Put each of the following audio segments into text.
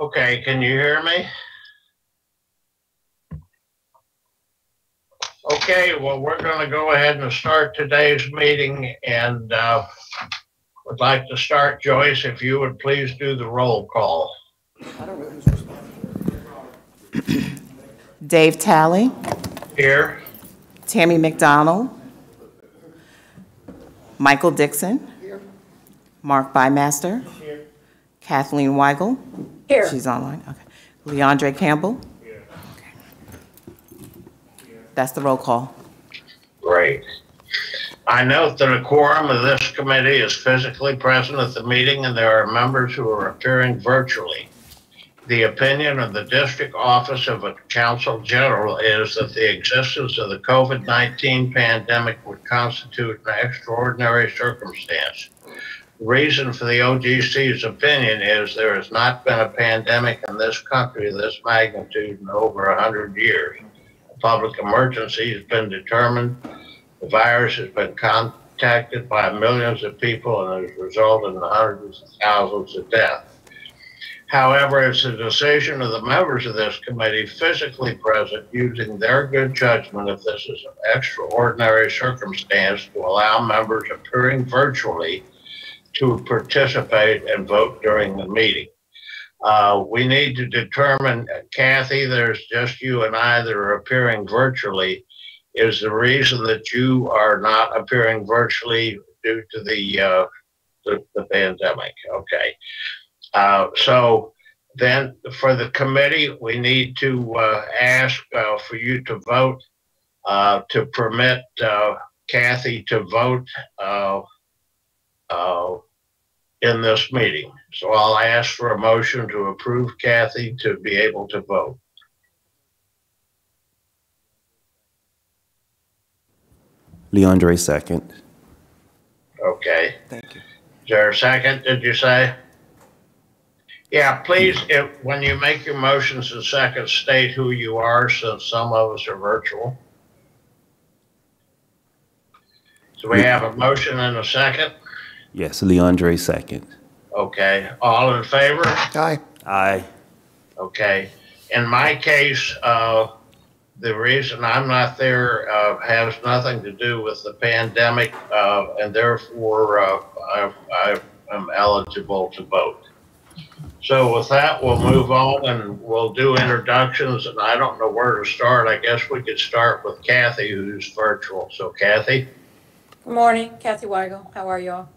Okay, can you hear me? Okay, well, we're going to go ahead and start today's meeting, and would like to start, Joyce, if you would please do the roll call. I don't know who's responsible. Dave Talley. Here. Tammy McDonald. Michael Dixon. Here. Mark Bymaster. Here. Kathleen Weigel. Here. She's online. Okay. Leandre Campbell. Here. Okay. That's the roll call. Great. I note that a quorum of this committee is physically present at the meeting, and there are members who are appearing virtually. The opinion of the District Office of a Counsel General is that the existence of the COVID-19 pandemic would constitute an extraordinary circumstance. The reason for the OGC's opinion is there has not been a pandemic in this country of this magnitude in over 100 years. A public emergency has been determined. The virus has been contacted by millions of people and has resulted in hundreds of thousands of deaths. However, it's the decision of the members of this committee physically present using their good judgment if this is an extraordinary circumstance to allow members appearing virtually to participate and vote during the meeting. We need to determine, Kathy, there's just you and I that are appearing virtually. Is the reason that you are not appearing virtually due to the pandemic? Okay. So then for the committee, we need to ask for you to vote to permit Kathy to vote in this meeting. So I'll ask for a motion to approve Kathy to be able to vote. Leandre, second. Okay. Thank you. Is there a second, did you say? Yeah, please, when you make your motions and seconds, state who you are, since some of us are virtual. So we have a motion and a second? Yes, Leandre, second. Okay, all in favor? Aye. Aye. Okay, in my case, the reason I'm not there has nothing to do with the pandemic, and therefore I am eligible to vote. So with that, we'll move on and we'll do introductions, and I don't know where to start. I guess we could start with Kathy, who's virtual. So Kathy. Good morning, Kathy Weigel. How are y'all?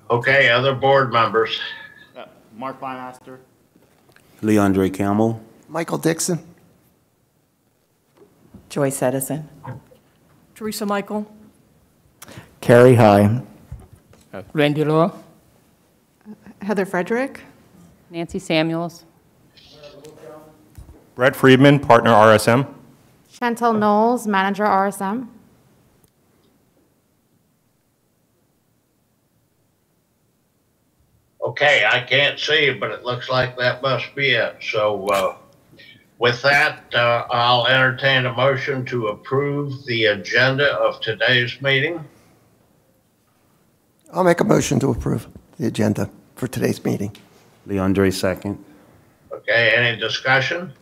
Okay, other board members. Mark Bymaster. Leandre Campbell. Michael Dixon. Joyce Edison. Teresa Michael. Carrie High. Randy Law. Heather Frederick. Nancy Samuels. Brett Friedman, partner RSM. Chantel Knowles, manager RSM. Okay, I can't see, but it looks like that must be it. So with that, I'll entertain a motion to approve the agenda of today's meeting. I'll make a motion to approve the agenda for today's meeting. Leandre, second. Okay, any discussion?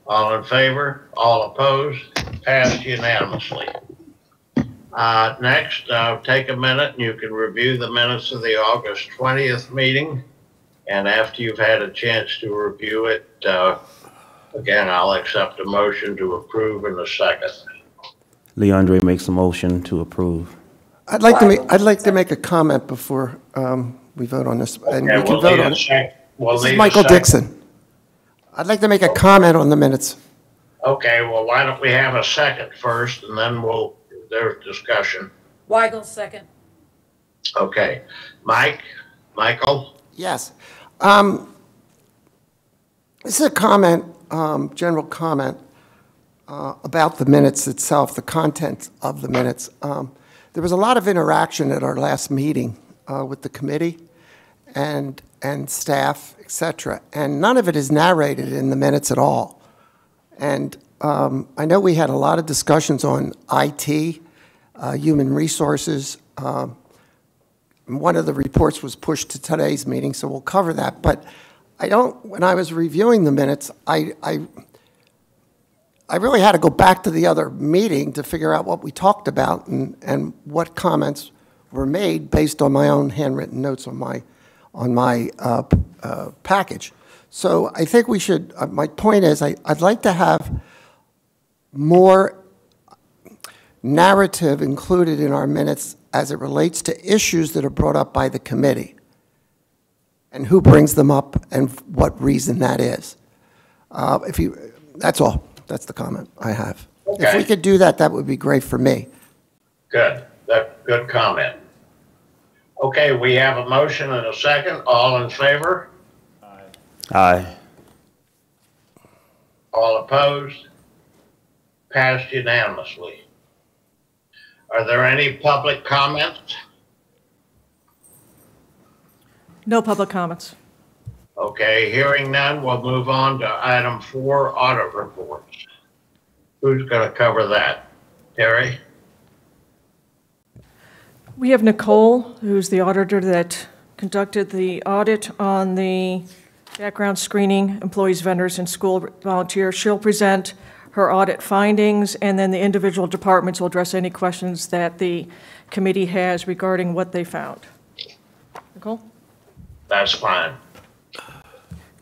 All in favor? All opposed? Passed unanimously. Next, take a minute and you can review the minutes of the August 20th meeting. And after you've had a chance to review it, again, I'll accept a motion to approve in a second. Leandre makes a motion to approve. I'd like to make a comment before we vote on this, and Okay, we can vote on it. This is Michael Dixon. I'd like to make a comment on the minutes. Okay, well, why don't we have a second first, and then there's discussion. Weigel, second. Okay, Michael? Yes. This is a comment, general comment about the minutes itself, the content of the minutes. There was a lot of interaction at our last meeting with the committee and staff, et cetera, and none of it is narrated in the minutes at all. And I know we had a lot of discussions on IT, human resources, one of the reports was pushed to today's meeting, so we'll cover that. But when I was reviewing the minutes, I really had to go back to the other meeting to figure out what we talked about and what comments were made based on my own handwritten notes on my package. So I think we should, my point is, I'd like to have more narrative included in our minutes as it relates to issues that are brought up by the committee and who brings them up and what reason that is. That's all. That's the comment I have. Okay. If we could do that, that would be great for me. Good. Good comment. Okay, we have a motion and a second. All in favor? Aye. All opposed? Passed unanimously. Are there any public comments? No public comments. Okay, hearing none, we'll move on to item 4, audit reports. Who's going to cover that? Terry? We have Nicole, who's the auditor that conducted the audit on the background screening, employees, vendors, and school volunteers. She'll present her audit findings, and then the individual departments will address any questions that the committee has regarding what they found. Nicole? That's fine.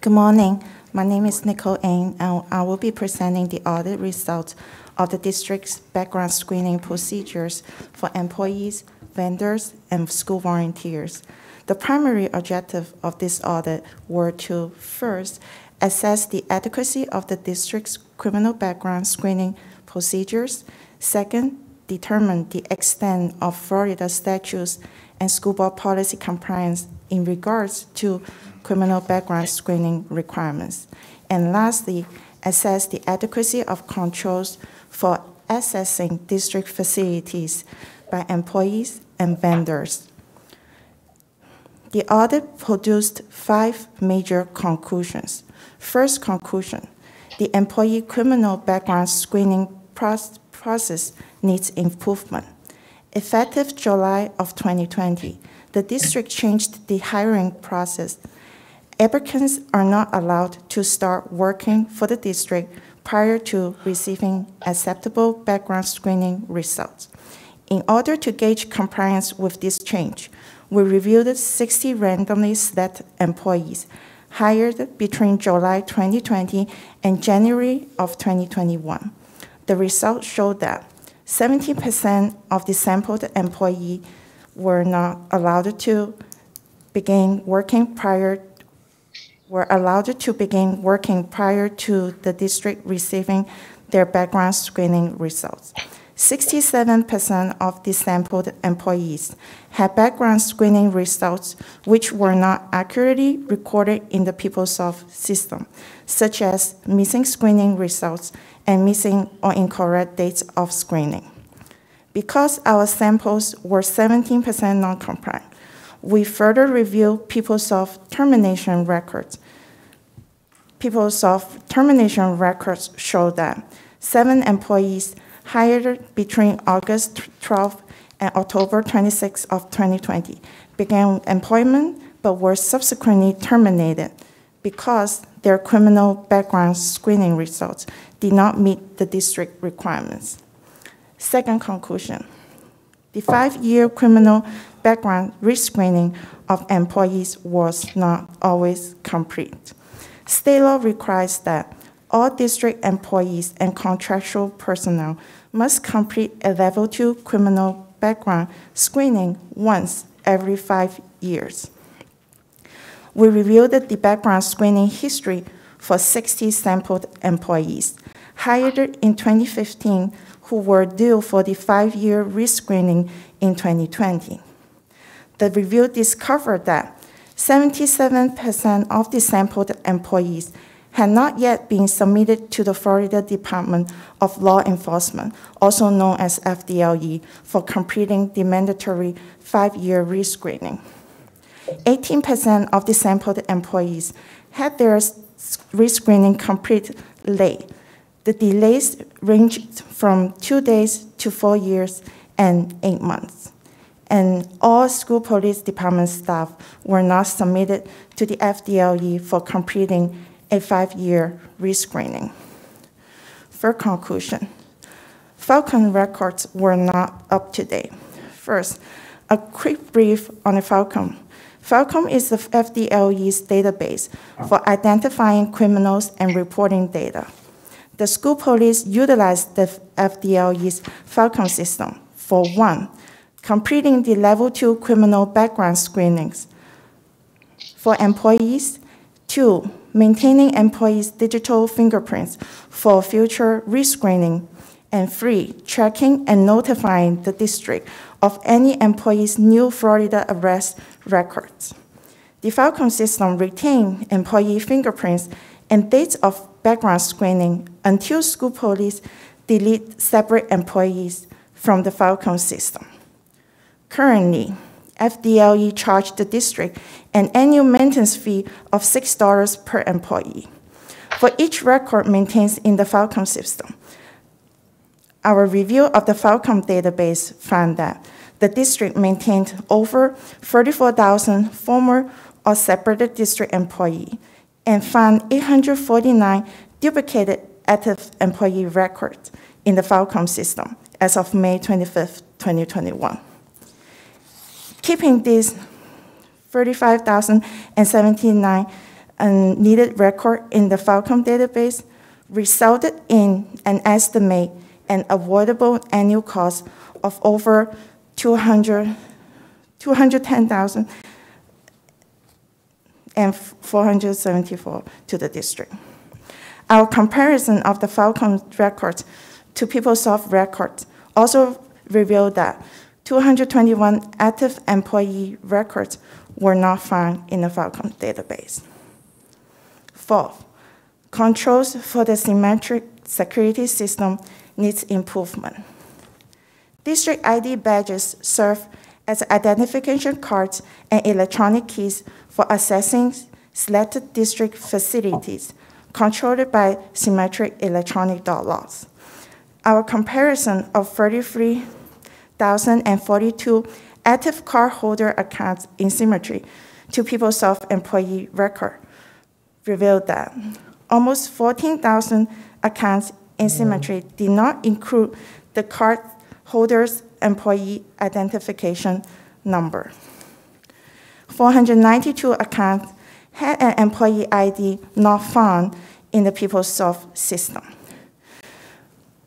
Good morning. My name is Nicole Ng, and I will be presenting the audit results of the district's background screening procedures for employees, vendors, and school volunteers. The primary objective of this audit were to, first, assess the adequacy of the district's criminal background screening procedures, second, determine the extent of Florida statutes and school board policy compliance in regards to criminal background screening requirements, and lastly, assess the adequacy of controls for accessing district facilities by employees and vendors. The audit produced 5 major conclusions. First conclusion, the employee criminal background screening process needs improvement. Effective July of 2020, the district changed the hiring process. Applicants are not allowed to start working for the district prior to receiving acceptable background screening results. In order to gauge compliance with this change, we reviewed 60 randomly selected employees hired between July 2020 and January of 2021. The results showed that 70% of the sampled employees were not allowed to begin working prior to the district receiving their background screening results. 67% of the sampled employees had background screening results which were not accurately recorded in the Peoplesoft system, such as missing screening results and missing or incorrect dates of screening. Because our samples were 17% non-compliant, we further reviewed Peoplesoft termination records. Peoplesoft termination records show that 7 employees hired between August 12 and October 26 of 2020 began employment but were subsequently terminated because their criminal background screening results did not meet the district requirements. Second conclusion, the 5-year criminal background rescreening of employees was not always complete. State law requires that all district employees and contractual personnel must complete a Level 2 criminal background screening once every 5 years. We reviewed the background screening history for 60 sampled employees hired in 2015 who were due for the 5-year rescreening in 2020. The review discovered that 77% of the sampled employees had not yet been submitted to the Florida Department of Law Enforcement, also known as FDLE, for completing the mandatory 5-year rescreening. 18% of the sampled employees had their rescreening complete late. The delays ranged from 2 days to 4 years and 8 months. and all school police department staff were not submitted to the FDLE for completing a 5-year rescreening. For conclusion, Falcon records were not up to date. First, a quick brief on the Falcon. Falcon is the FDLE's database for identifying criminals and reporting data. The school police utilize the FDLE's Falcon system for 1, completing the Level 2 criminal background screenings for employees, 2, maintaining employees' digital fingerprints for future rescreening, and 3, tracking and notifying the district of any employee's new Florida arrest records. The Falcon system retains employee fingerprints and dates of background screening until school police delete separate employees from the Falcon system. Currently, FDLE charged the district an annual maintenance fee of $6 per employee for each record maintained in the Falcon system. Our review of the Falcon database found that the district maintained over 34,000 former or separated district employees and found 849 duplicated active employee records in the Falcon system as of May 25, 2021. Keeping these 35,079 needed records in the Falcon database resulted in an estimate and avoidable annual cost of over $210,000 and $474 to the district. Our comparison of the Falcon records to Peoplesoft records also revealed that 221 active employee records were not found in the Falcon database. Fourth, controls for the symmetric security system needs improvement. District ID badges serve as identification cards and electronic keys for accessing selected district facilities controlled by symmetric electronic door locks. Our comparison of 33,042 active cardholder accounts in Symmetry to Peoplesoft employee record revealed that almost 14,000 accounts in Symmetry did not include the cardholder's employee identification number. 492 accounts had an employee ID not found in the Peoplesoft system.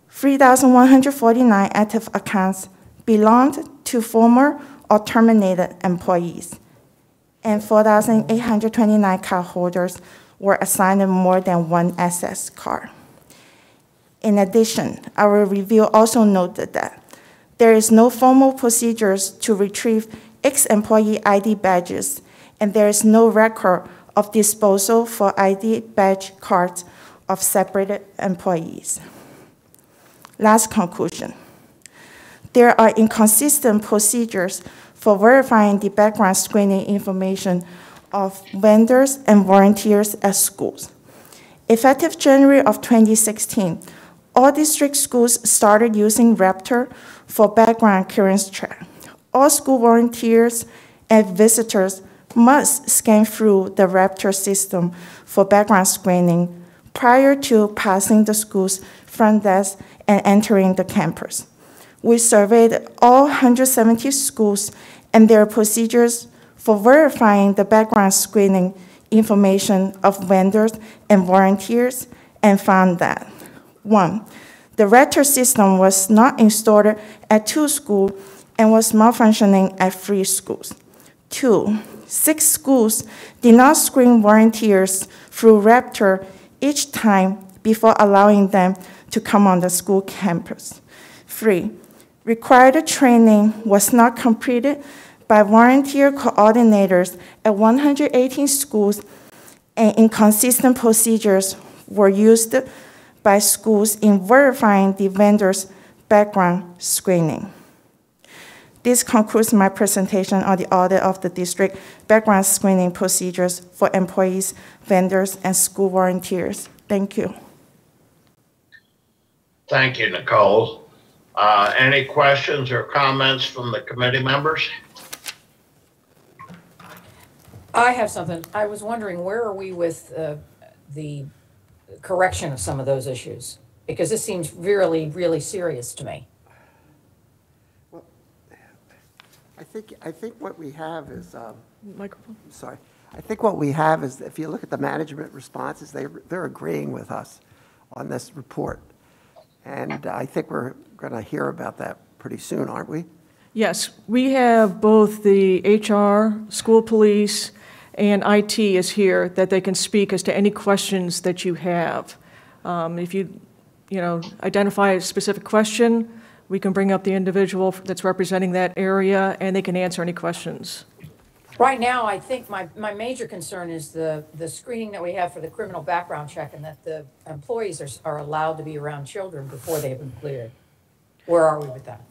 3,149 active accounts belonged to former or terminated employees, and 4,829 cardholders were assigned more than one access card. In addition, our review also noted that there is no formal procedures to retrieve ex-employee ID badges, and there is no record of disposal for ID badge cards of separated employees. Last conclusion. There are inconsistent procedures for verifying the background screening information of vendors and volunteers at schools. Effective January of 2016, all district schools started using Raptor for background clearance check. All school volunteers and visitors must scan through the Raptor system for background screening prior to passing the school's front desk and entering the campus. We surveyed all 170 schools and their procedures for verifying the background screening information of vendors and volunteers and found that 1, the Raptor system was not installed at 2 schools and was malfunctioning at 3 schools. 2, 6 schools did not screen volunteers through Raptor each time before allowing them to come on the school campus. 3, required training was not completed by volunteer coordinators at 118 schools, and inconsistent procedures were used by schools in verifying the vendors' background screening. This concludes my presentation on the audit of the district background screening procedures for employees, vendors, and school volunteers. Thank you. Thank you, Nicole. Any questions or comments from the committee members? I have something. I was wondering, where are we with the correction of some of those issues? Because this seems really, really serious to me. I think what we have is, Microphone. sorry, I think what we have is, if you look at the management responses, they're agreeing with us on this report. And I think we're going to hear about that pretty soon, aren't we? Yes, we have both the HR, school police, and IT is here that they can speak as to any questions that you have. If you identify a specific question, we can bring up the individual that's representing that area, and they can answer any questions. Right now, I think my major concern is the screening that we have for the criminal background check, and that the employees are allowed to be around children before they've been cleared. Where are we with that?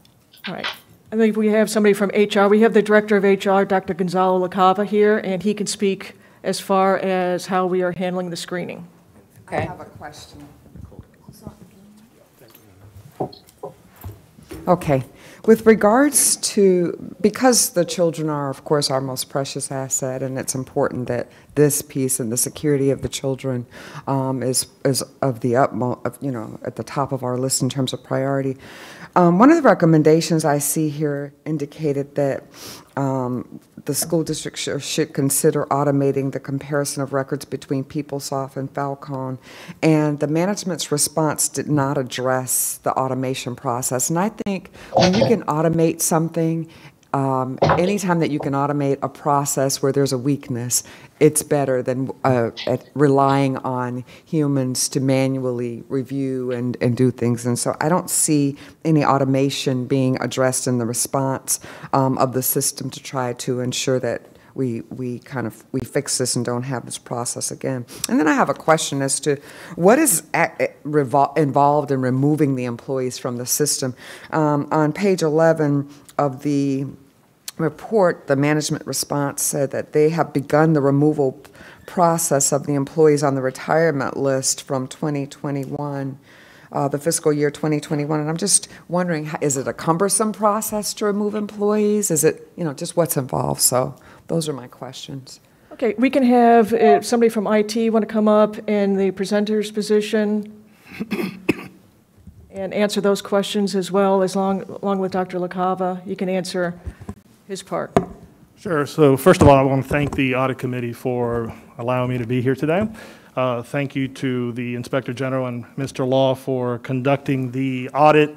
All right. I think we have somebody from HR. We have the Director of HR, Dr. Gonzalo LaCava, here, and he can speak as far as how we are handling the screening. Okay. I have a question. Okay. With regards to, because the children are, of course, our most precious asset, and it's important that this piece and the security of the children is of the utmost, at the top of our list in terms of priority. One of the recommendations I see here indicated that the school district should consider automating the comparison of records between Peoplesoft and Falcon, and the management's response did not address the automation process. And I think when you can automate something, anytime that you can automate a process where there's a weakness, it's better than relying on humans to manually review and do things. And so I don't see any automation being addressed in the response of the system to try to ensure that we fix this and don't have this process again. And then I have a question as to what is involved in removing the employees from the system. On page 11 of the report, the management response said that they have begun the removal process of the employees on the retirement list from 2021, the fiscal year 2021. And I'm just wondering, is it a cumbersome process to remove employees? Is it, just what's involved? So those are my questions. Okay, we can have if somebody from IT want to come up in the presenter's position and answer those questions as well, along with Dr. LaCava. You can answer his part. Sure. So first of all, I want to thank the Audit Committee for allowing me to be here today. Thank you to the Inspector General and Mr. Law for conducting the audit.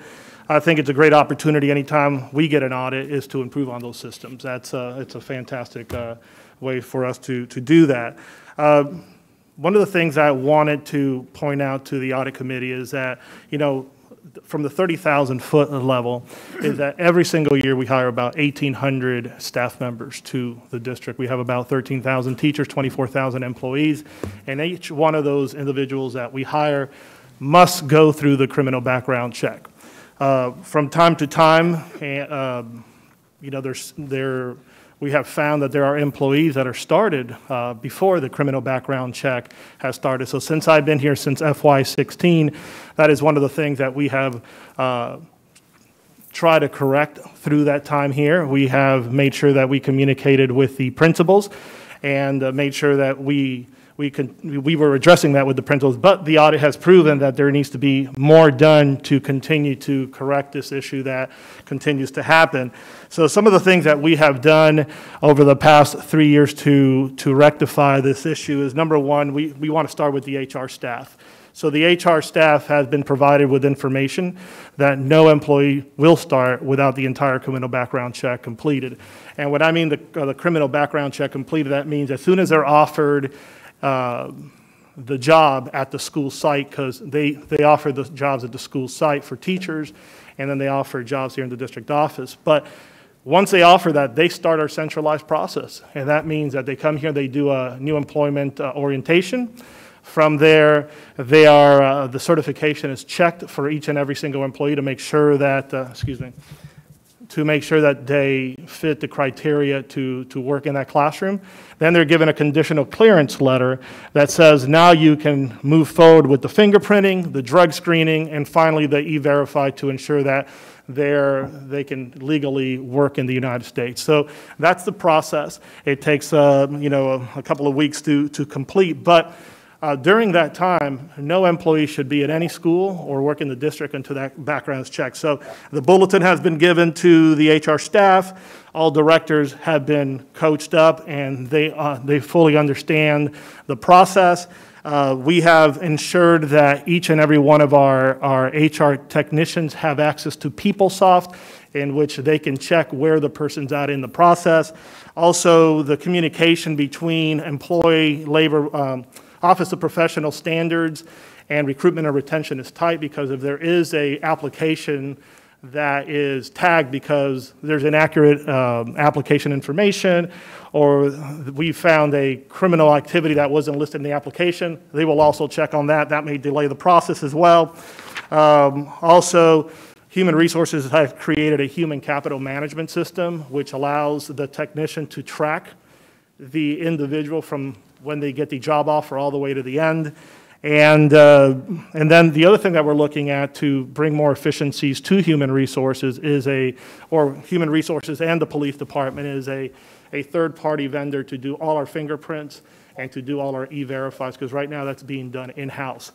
I think it's a great opportunity anytime we get an audit is to improve on those systems. It's a fantastic way for us to do that. One of the things I wanted to point out to the Audit Committee is that, from the 30,000-foot level, is that every single year we hire about 1,800 staff members to the district. We have about 13,000 teachers, 24,000 employees, and each one of those individuals that we hire must go through the criminal background check. From time to time, we have found that there are employees that are started before the criminal background check has started. So since I've been here since FY16, that is one of the things that we have tried to correct through that time here. We have made sure that we communicated with the principals and made sure that we were addressing that with the principals, but the audit has proven that there needs to be more done to continue to correct this issue that continues to happen. So some of the things that we have done over the past 3 years to rectify this issue is, number one, we want to start with the HR staff. So the HR staff has been provided with information that no employee will start without the entire criminal background check completed. And when I mean the criminal background check completed, that means as soon as they're offered the job at the school site, because they offer the jobs at the school site for teachers, and then they offer jobs here in the district office. But once they offer that, they start our centralized process, and that means that they come here, they do a new employment orientation. From there, the certification is checked for each and every single employee to make sure that, they fit the criteria to work in that classroom. Then they're given a conditional clearance letter that says now you can move forward with the fingerprinting, the drug screening, and finally the E-Verify to ensure that they can legally work in the United States. So that's the process. It takes a couple of weeks to complete, but during that time, no employee should be at any school or work in the district until that background is checked. So the bulletin has been given to the HR staff. All directors have been coached up, and they fully understand the process. We have ensured that each and every one of our HR technicians have access to Peoplesoft, in which they can check where the person's at in the process. Also, the communication between employee labor Office of Professional Standards and recruitment and retention is tight, because if there is a application that is tagged because there's inaccurate application information, or we found a criminal activity that wasn't listed in the application, they will also check on that. That may delay the process as well. Also, Human Resources has created a human capital management system, which allows the technician to track the individual from when they get the job offer all the way to the end. And then the other thing that we're looking at to bring more efficiencies to Human Resources Human Resources and the police department is a third-party vendor to do all our fingerprints and to do all our e-verifies, because right now that's being done in-house.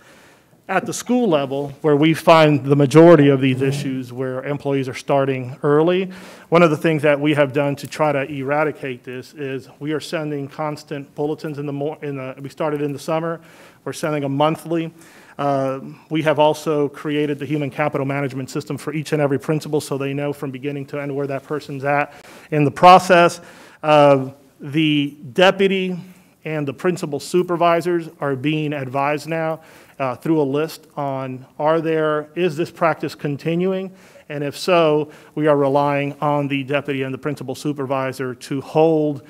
At the school level, where we find the majority of these issues where employees are starting early, one of the things that we have done to try to eradicate this is we are sending constant bulletins we started in the summer. We're sending them monthly. We have also created the human capital management system for each and every principal, so they know from beginning to end where that person's at in the process. The deputy and the principal supervisors are being advised now through a list on is this practice continuing? And if so, we are relying on the deputy and the principal supervisor to hold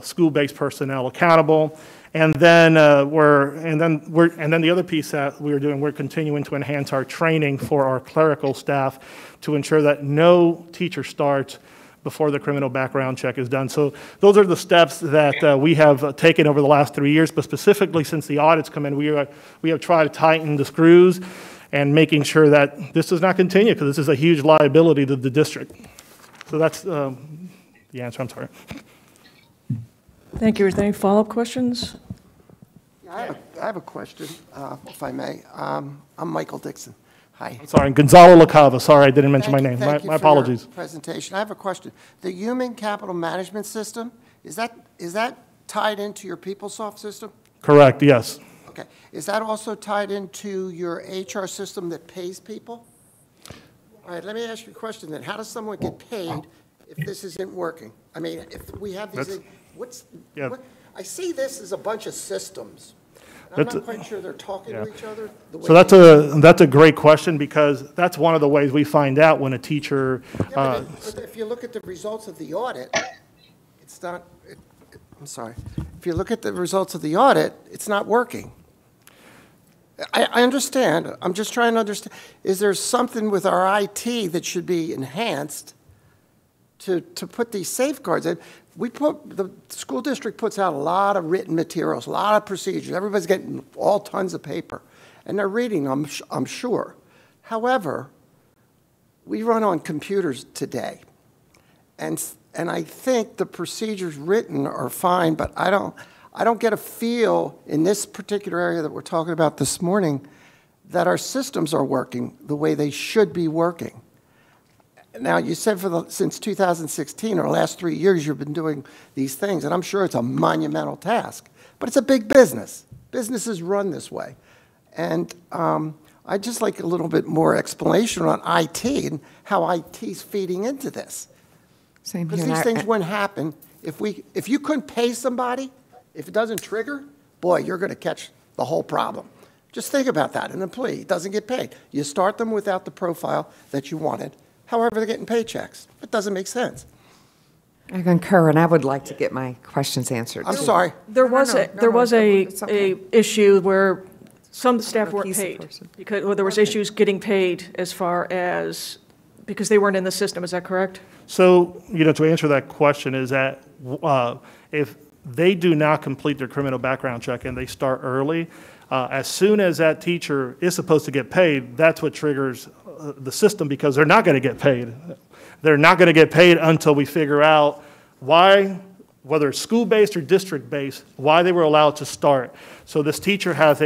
school-based personnel accountable. And then the other piece that we're doing, we're continuing to enhance our training for our clerical staff to ensure that no teacher starts before the criminal background check is done. So those are the steps that we have taken over the last 3 years, but specifically since the audits come in, we have tried to tighten the screws and making sure that this does not continue, because this is a huge liability to the district. So that's the answer. I'm sorry. Thank you. Are there any follow-up questions? Yeah, I have a question, if I may. I'm Michael Dixon. Hi. Sorry, Gonzalo LaCava. Sorry, I didn't mention my name. Thank you my for your apologies. presentation. I have a question. The human capital management system, is that tied into your Peoplesoft system? Correct, yes. Okay. Is that also tied into your HR system that pays people? All right, let me ask you a question then. How does someone get paid if this isn't working? I mean, if we have these, I see this as a bunch of systems. I'm not quite sure they're talking to each other. So that's a great question, because that's one of the ways we find out when a teacher. But if you look at the results of the audit, it's not. I'm sorry. If you look at the results of the audit, it's not working. I understand. I'm just trying to understand. Is there something with our IT that should be enhanced to put these safeguards in? The school district puts out a lot of written materials, a lot of procedures. Everybody's getting all tons of paper, and they're reading them, I'm sure. However, we run on computers today, and I think the procedures written are fine, but I don't get a feel in this particular area that we're talking about this morning that our systems are working the way they should be working. Now, you said since 2016, or the last 3 years, you've been doing these things, and I'm sure it's a monumental task, but it's a big business. Businesses run this way. And I'd just like a little bit more explanation on IT and how IT's feeding into this. Same here. Because these things wouldn't happen if you couldn't pay somebody, if it doesn't trigger, boy, you're going to catch the whole problem. Just think about that. An employee doesn't get paid. You start them without the profile that you wanted. However, they're getting paychecks. It doesn't make sense. I concur, and I would like to get my questions answered. I'm sorry. There was a issue where some staff weren't paid because there was issues getting paid because they weren't in the system. Is that correct? So, to answer that question is that if they do not complete their criminal background check and they start early, as soon as that teacher is supposed to get paid, that's what triggers the system because they're not going to get paid. They're not going to get paid until we figure out why, whether it's school-based or district-based, why they were allowed to start. So this teacher has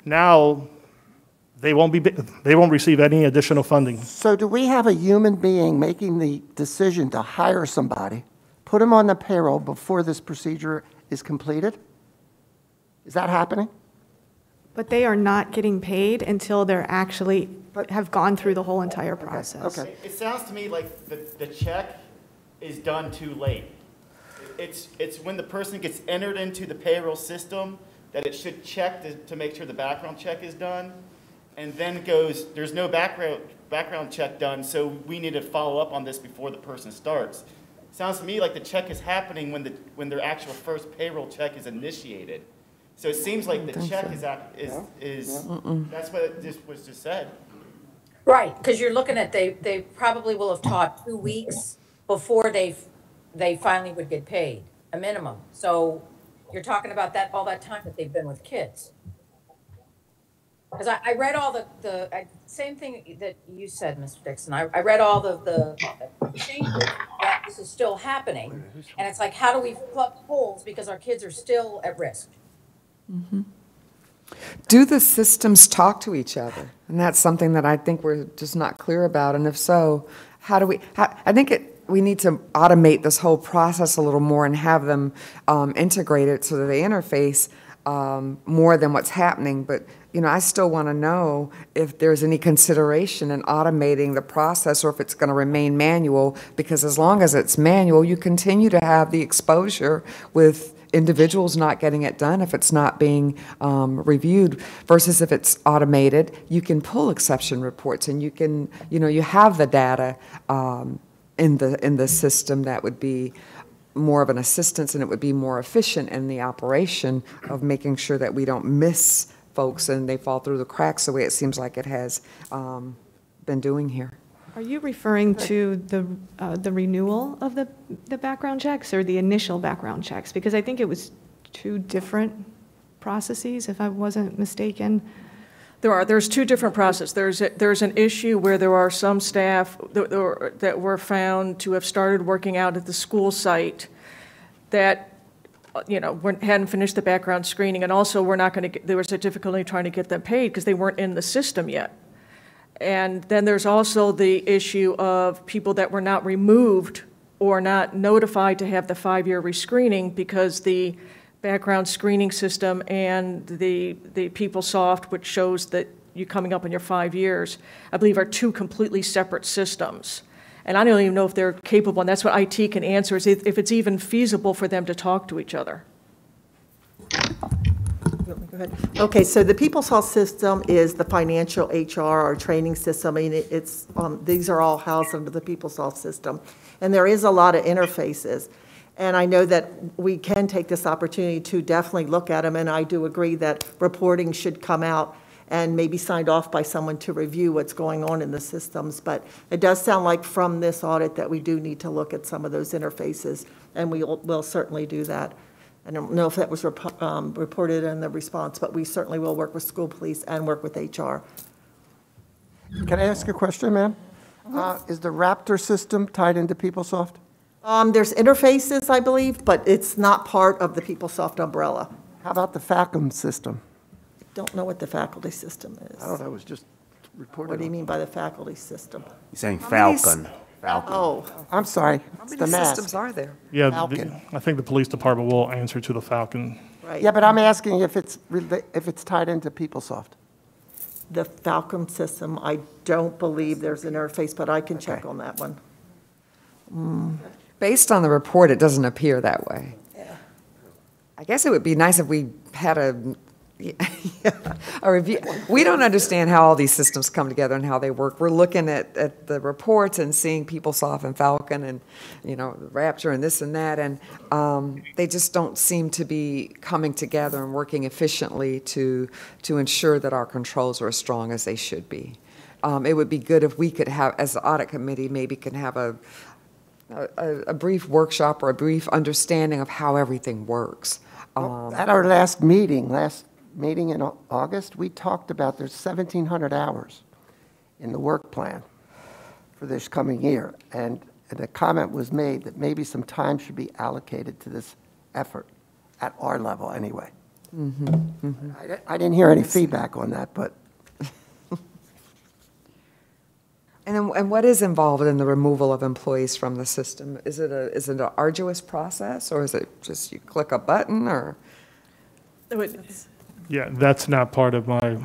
now they won't receive any additional funding. So do we have a human being making the decision to hire somebody, put them on the payroll before this procedure is completed? Is that happening? But they are not getting paid until they're actually have gone through the whole entire process. Okay. It sounds to me like the check is done too late. It's when the person gets entered into the payroll system that it should check to make sure the background check is done, and then goes, there's no background check done, so we need to follow up on this before the person starts. Sounds to me like the check is happening when their actual first payroll check is initiated. So it seems like the check is that's what was just said. Right, because you're looking at, they probably will have taught 2 weeks before they finally would get paid, a minimum. So you're talking about all that time that they've been with kids. Because I read all the same thing that you said, Mr. Dixon. I read all the changes that this is still happening. And it's like, how do we plug holes because our kids are still at risk? Mm-hmm. Do the systems talk to each other? And that's something that I think we're just not clear about. And if so, how do we, I think we need to automate this whole process a little more and have them integrated so that they interface more than what's happening. But, I still want to know if there's any consideration in automating the process or if it's going to remain manual, because as long as it's manual, you continue to have the exposure with individuals not getting it done if it's not being reviewed, versus if it's automated, you can pull exception reports and you can, you have the data in the system that would be more of an assistance, and it would be more efficient in the operation of making sure that we don't miss folks and they fall through the cracks the way it seems like it has been doing here. Are you referring to the renewal of the background checks or the initial background checks? Because I think it was 2 different processes, if I wasn't mistaken. There's 2 different processes. There's an issue where there are some staff that were found to have started working out at the school site that hadn't finished the background screening, and also there was a difficulty trying to get them paid because they weren't in the system yet. And then there's also the issue of people that were not removed or not notified to have the 5-year rescreening because the background screening system and the Peoplesoft, which shows that you're coming up on your 5 years, I believe are 2 completely separate systems. And I don't even know if they're capable, and that's what IT can answer, is if it's even feasible for them to talk to each other. Go ahead. Okay, so the Peoplesoft system is the financial HR or training system. I mean, these are all housed under the Peoplesoft system. And there is a lot of interfaces. And I know that we can take this opportunity to definitely look at them, and I do agree that reporting should come out and maybe signed off by someone to review what's going on in the systems. But it does sound like from this audit that we do need to look at some of those interfaces, and we'll certainly do that. I don't know if that was reported in the response, but we certainly will work with school police and work with HR. Can I ask a question, ma'am? Is the Raptor system tied into Peoplesoft? There's interfaces, I believe, but it's not part of the Peoplesoft umbrella. How about the Falcon system? I don't know what the faculty system is. I don't know, it was just reported. What do you mean by the faculty system? You're saying Falcon. Falcon. Oh, I'm sorry. How It's many the mask. systems are there? Yeah, Falcon. I think the police department will answer to the Falcon. right. Yeah, but I'm asking if it's tied into Peoplesoft. The Falcon system, I don't believe there's an interface, but I can check Okay. on that one. Based on the report, it doesn't appear that way. Yeah. I guess it would be nice if we had a review. We don't understand how all these systems come together and how they work. We're looking at the reports and seeing Peoplesoft and Falcon and, Raptor and this and that, and they just don't seem to be coming together and working efficiently to ensure that our controls are as strong as they should be. It would be good if we could have, as the audit committee, maybe can have a brief workshop or a brief understanding of how everything works. At our last meeting in August, we talked about there's 1,700 hours in the work plan for this coming year. And a comment was made that maybe some time should be allocated to this effort, at our level anyway. I didn't hear any feedback on that, but. And what is involved in the removal of employees from the system? Is it an arduous process, or is it just you click a button, or? Yeah, that's not part of my,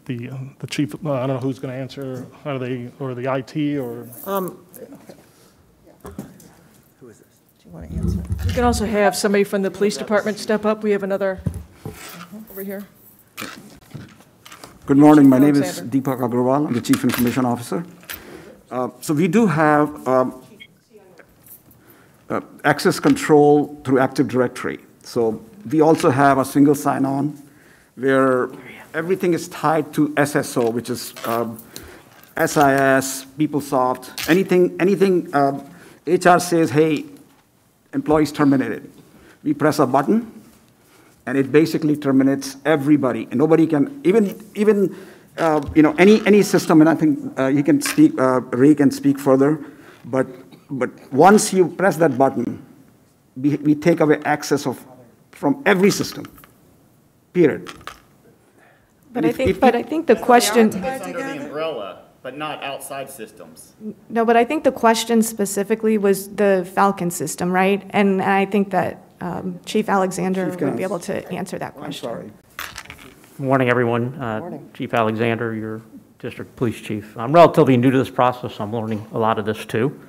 the chief, I don't know who's going to answer, or the IT, or? Who is this? Do you want to answer? We can also have somebody from the police department step up. We have another over here. Good morning. My name is Alexander. Deepak Agrawal. I'm the Chief Information Officer. So we do have access control through Active Directory. So we also have a single sign-on where everything is tied to SSO, which is SIS, Peoplesoft, anything HR says, hey, employees terminated. We press a button, and it basically terminates everybody. And nobody can, even any system, and I think you can speak, Ray can speak further, but once you press that button, we take away access from every system, period. But I think the question. It's under the umbrella, but not outside systems. No, but I think the question specifically was the Falcon system, right? And I think that Chief Alexander would be able to answer that question. I'm sorry. Good morning, everyone. Chief Alexander, your district police chief. I'm relatively new to this process, so I'm learning a lot of this too.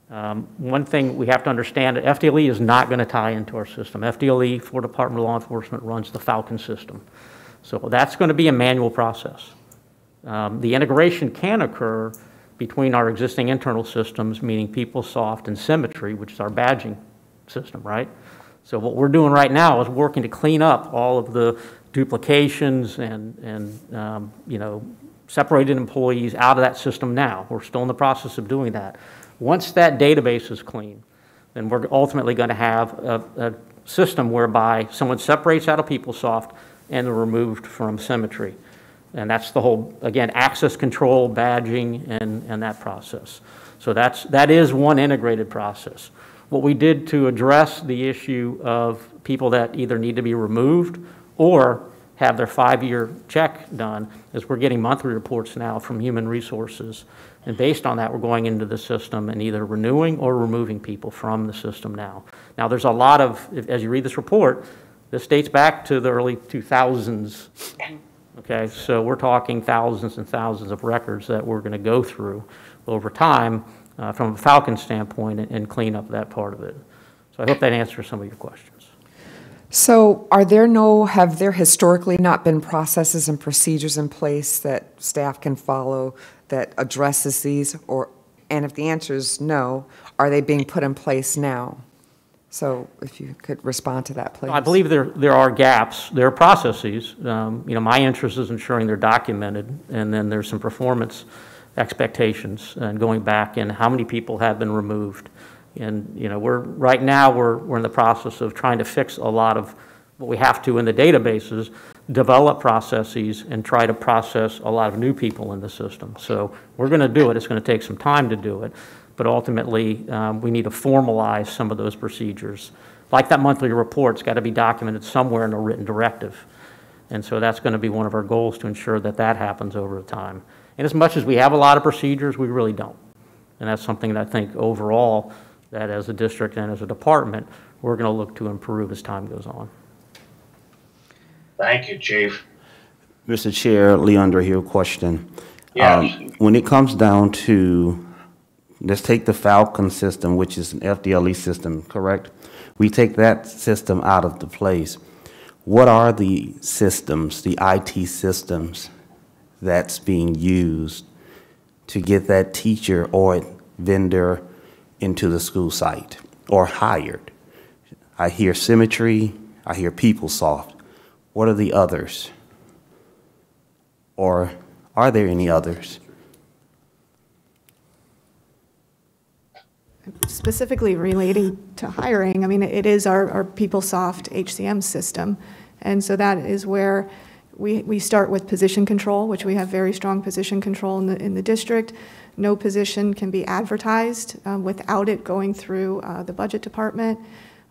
One thing we have to understand, FDLE is not going to tie into our system. FDLE, Florida Department of Law Enforcement, runs the Falcon system. So that's going to be a manual process. The integration can occur between our existing internal systems, meaning Peoplesoft and Symmetry, which is our badging system, right? So what we're doing right now is working to clean up all of the duplications and separated employees out of that system now. We're still in the process of doing that. Once that database is clean, then we're ultimately going to have a system whereby someone separates out of Peoplesoft and they're removed from Symmetry. And that's the whole, again, access control, badging, and that process. So that is one integrated process. What we did to address the issue of people that either need to be removed or have their 5-year check done is we're getting monthly reports now from Human Resources. And based on that, we're going into the system and either renewing or removing people from the system now. Now, there's a lot of, as you read this report, this dates back to the early 2000s. Okay, so we're talking thousands and thousands of records that we're going to go through over time from a Falcon standpoint and clean up that part of it. So I hope that answers some of your questions. So have there historically not been processes and procedures in place that staff can follow that addresses these, and if the answer is no, are they being put in place now? So if you could respond to that, please. I believe there are gaps. There are processes. My interest is ensuring they're documented, and then there's some performance expectations and going back and how many people have been removed. And right now we're in the process of trying to fix a lot of what we have to in the databases, develop processes, and try to process a lot of new people in the system. So we're going to do it. It's going to take some time to do it. But ultimately, we need to formalize some of those procedures. Like that monthly report's got to be documented somewhere in a written directive. And so that's going to be one of our goals to ensure that that happens over time. And as much as we have a lot of procedures, we really don't. And that's something that I think overall, that as a district and as a department, we're going to look to improve as time goes on. Thank you, Chief. Mr. Chair, Leandra here, question. Yes. When it comes down to, let's take the Falcon system, which is an FDLE system, correct? We take that system out of the place. What are the systems, the IT systems that's being used to get that teacher or vendor into the school site or hired? I hear Symmetry, I hear Peoplesoft. What are the others? Or are there any others? Specifically relating to hiring, I mean, it is our Peoplesoft HCM system. And so that is where we start with position control, which we have very strong position control in the district. No position can be advertised without it going through the budget department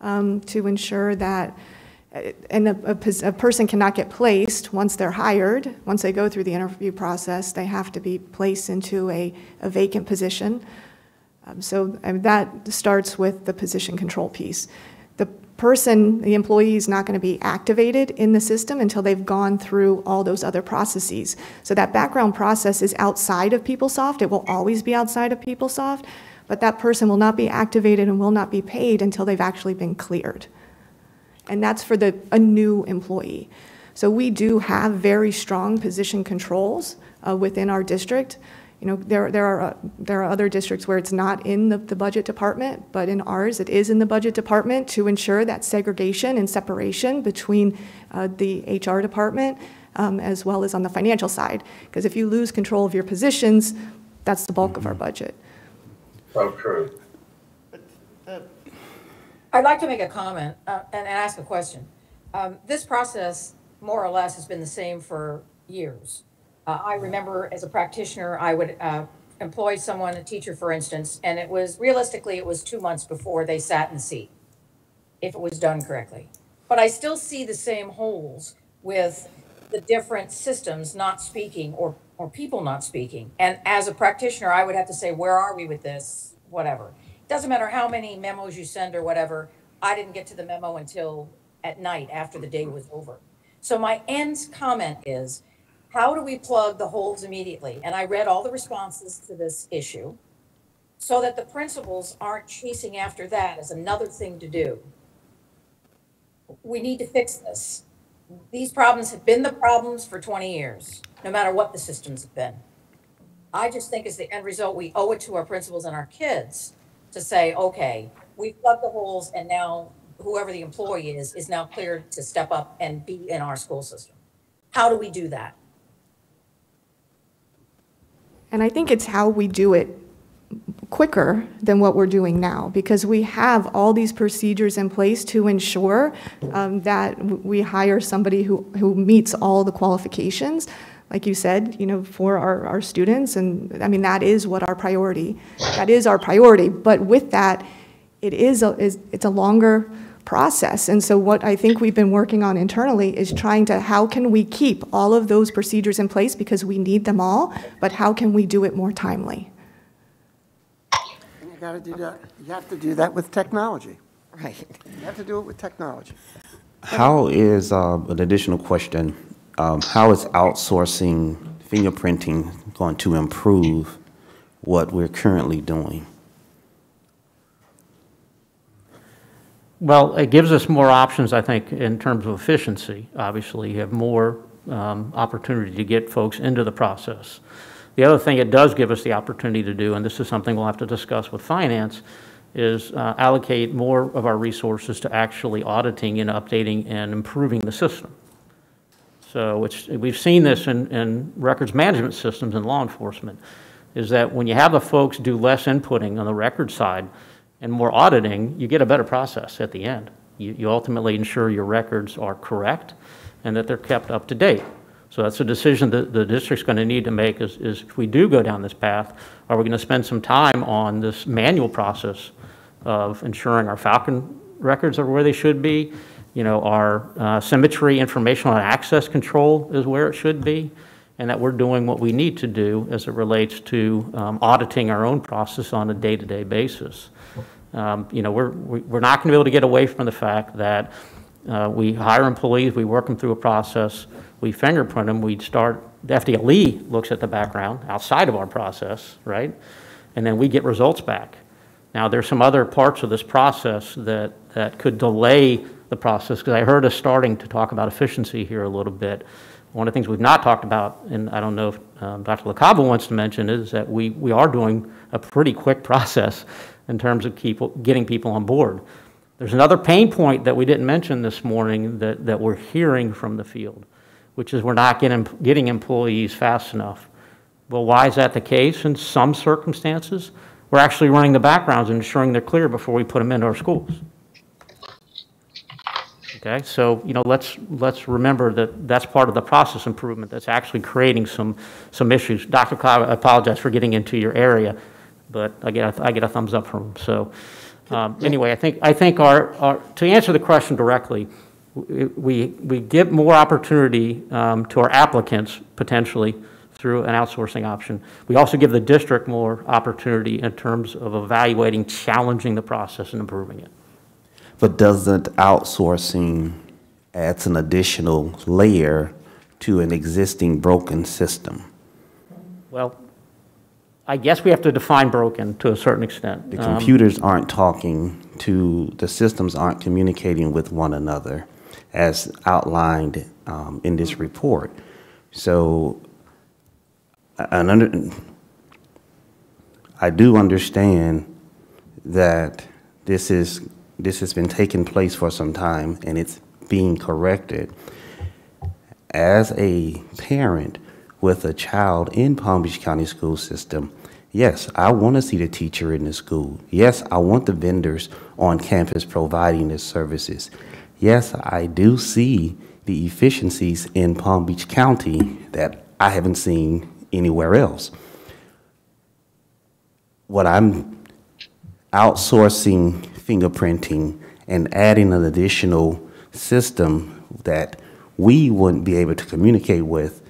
to ensure that, and a person cannot get placed once they're hired. Once they go through the interview process, they have to be placed into a vacant position. So that starts with the position control piece. The employee is not going to be activated in the system until they've gone through all those other processes. So that background process is outside of Peoplesoft. It will always be outside of Peoplesoft, but that person will not be activated and will not be paid until they've actually been cleared. And that's for a new employee. So we do have very strong position controls within our district. You know, there are other districts where it's not in the budget department, but in ours it is in the budget department to ensure that segregation and separation between the HR department as well as on the financial side. Because if you lose control of your positions, that's the bulk of our budget. So true. I'd like to make a comment and ask a question. This process, more or less, has been the same for years. I remember as a practitioner, I would employ someone, a teacher, for instance, and it was 2 months before they sat in the seat, if it was done correctly. But I still see the same holes with the different systems not speaking or people not speaking. And as a practitioner, I would have to say, where are we with this? Whatever. It doesn't matter how many memos you send or whatever. I didn't get to the memo until at night after the day was over. So my end comment is, how do we plug the holes immediately? And I read all the responses to this issue so that the principals aren't chasing after that as another thing to do. We need to fix this. These problems have been the problems for 20 years, no matter what the systems have been. I just think as the end result, we owe it to our principals and our kids to say, okay, we've plugged the holes and now whoever the employee is now cleared to step up and be in our school system. How do we do that? And I think it's how we do it quicker than what we're doing now, because we have all these procedures in place to ensure that we hire somebody who meets all the qualifications, like you said, you know, for our students. And I mean, that is what our priority, that is our priority. But with that, it's a longer process. And so what I think we've been working on internally is trying to, how can we keep all of those procedures in place because we need them all, but how can we do it more timely? And you got to do that. You have to do that with technology. Right. You have to do it with technology. How is, an additional question, how is outsourcing fingerprinting going to improve what we're currently doing? Well, it gives us more options, I think, in terms of efficiency. Obviously, you have more opportunity to get folks into the process. The other thing it does give us the opportunity to do, and this is something we'll have to discuss with finance, is allocate more of our resources to actually auditing and updating and improving the system. So we've seen this in records management systems in law enforcement, is that when you have the folks do less inputting on the record side and more auditing, you get a better process at the end. You ultimately ensure your records are correct and that they're kept up to date. So that's a decision that the district's going to need to make is if we do go down this path, are we going to spend some time on this manual process of ensuring our Falcon records are where they should be, you know, our symmetry information on access control is where it should be, and that we're doing what we need to do as it relates to auditing our own process on a day-to-day basis. You know, we're not going to be able to get away from the fact that we hire employees, we work them through a process, we fingerprint them, the FDLE looks at the background outside of our process, right? And then we get results back. Now, there's some other parts of this process that could delay the process, because I heard us starting to talk about efficiency here a little bit. One of the things we've not talked about, and I don't know if Dr. LaCava wants to mention, is that we are doing a pretty quick process in terms of getting people on board. There's another pain point that we didn't mention this morning that we're hearing from the field, which is we're not getting employees fast enough. Well, why is that the case? In some circumstances, we're actually running the backgrounds and ensuring they're clear before we put them into our schools. Okay, so, let's remember that that's part of the process improvement that's actually creating some issues. Dr. Cobb, I apologize for getting into your area, but I get a thumbs up from him. So anyway, I think to answer the question directly, we give more opportunity to our applicants potentially through an outsourcing option. We also give the district more opportunity in terms of evaluating, challenging the process and improving it. But doesn't outsourcing adds an additional layer to an existing broken system? Well, I guess we have to define broken to a certain extent. The computers aren't talking to, the systems aren't communicating with one another as outlined in this report. So I do understand that this has been taking place for some time and it's being corrected. As a parent with a child in Palm Beach County school system, yes, I want to see the teacher in the school. Yes, I want the vendors on campus providing the services. Yes, I do see the efficiencies in Palm Beach County that I haven't seen anywhere else. What I'm outsourcing fingerprinting and adding an additional system that we wouldn't be able to communicate with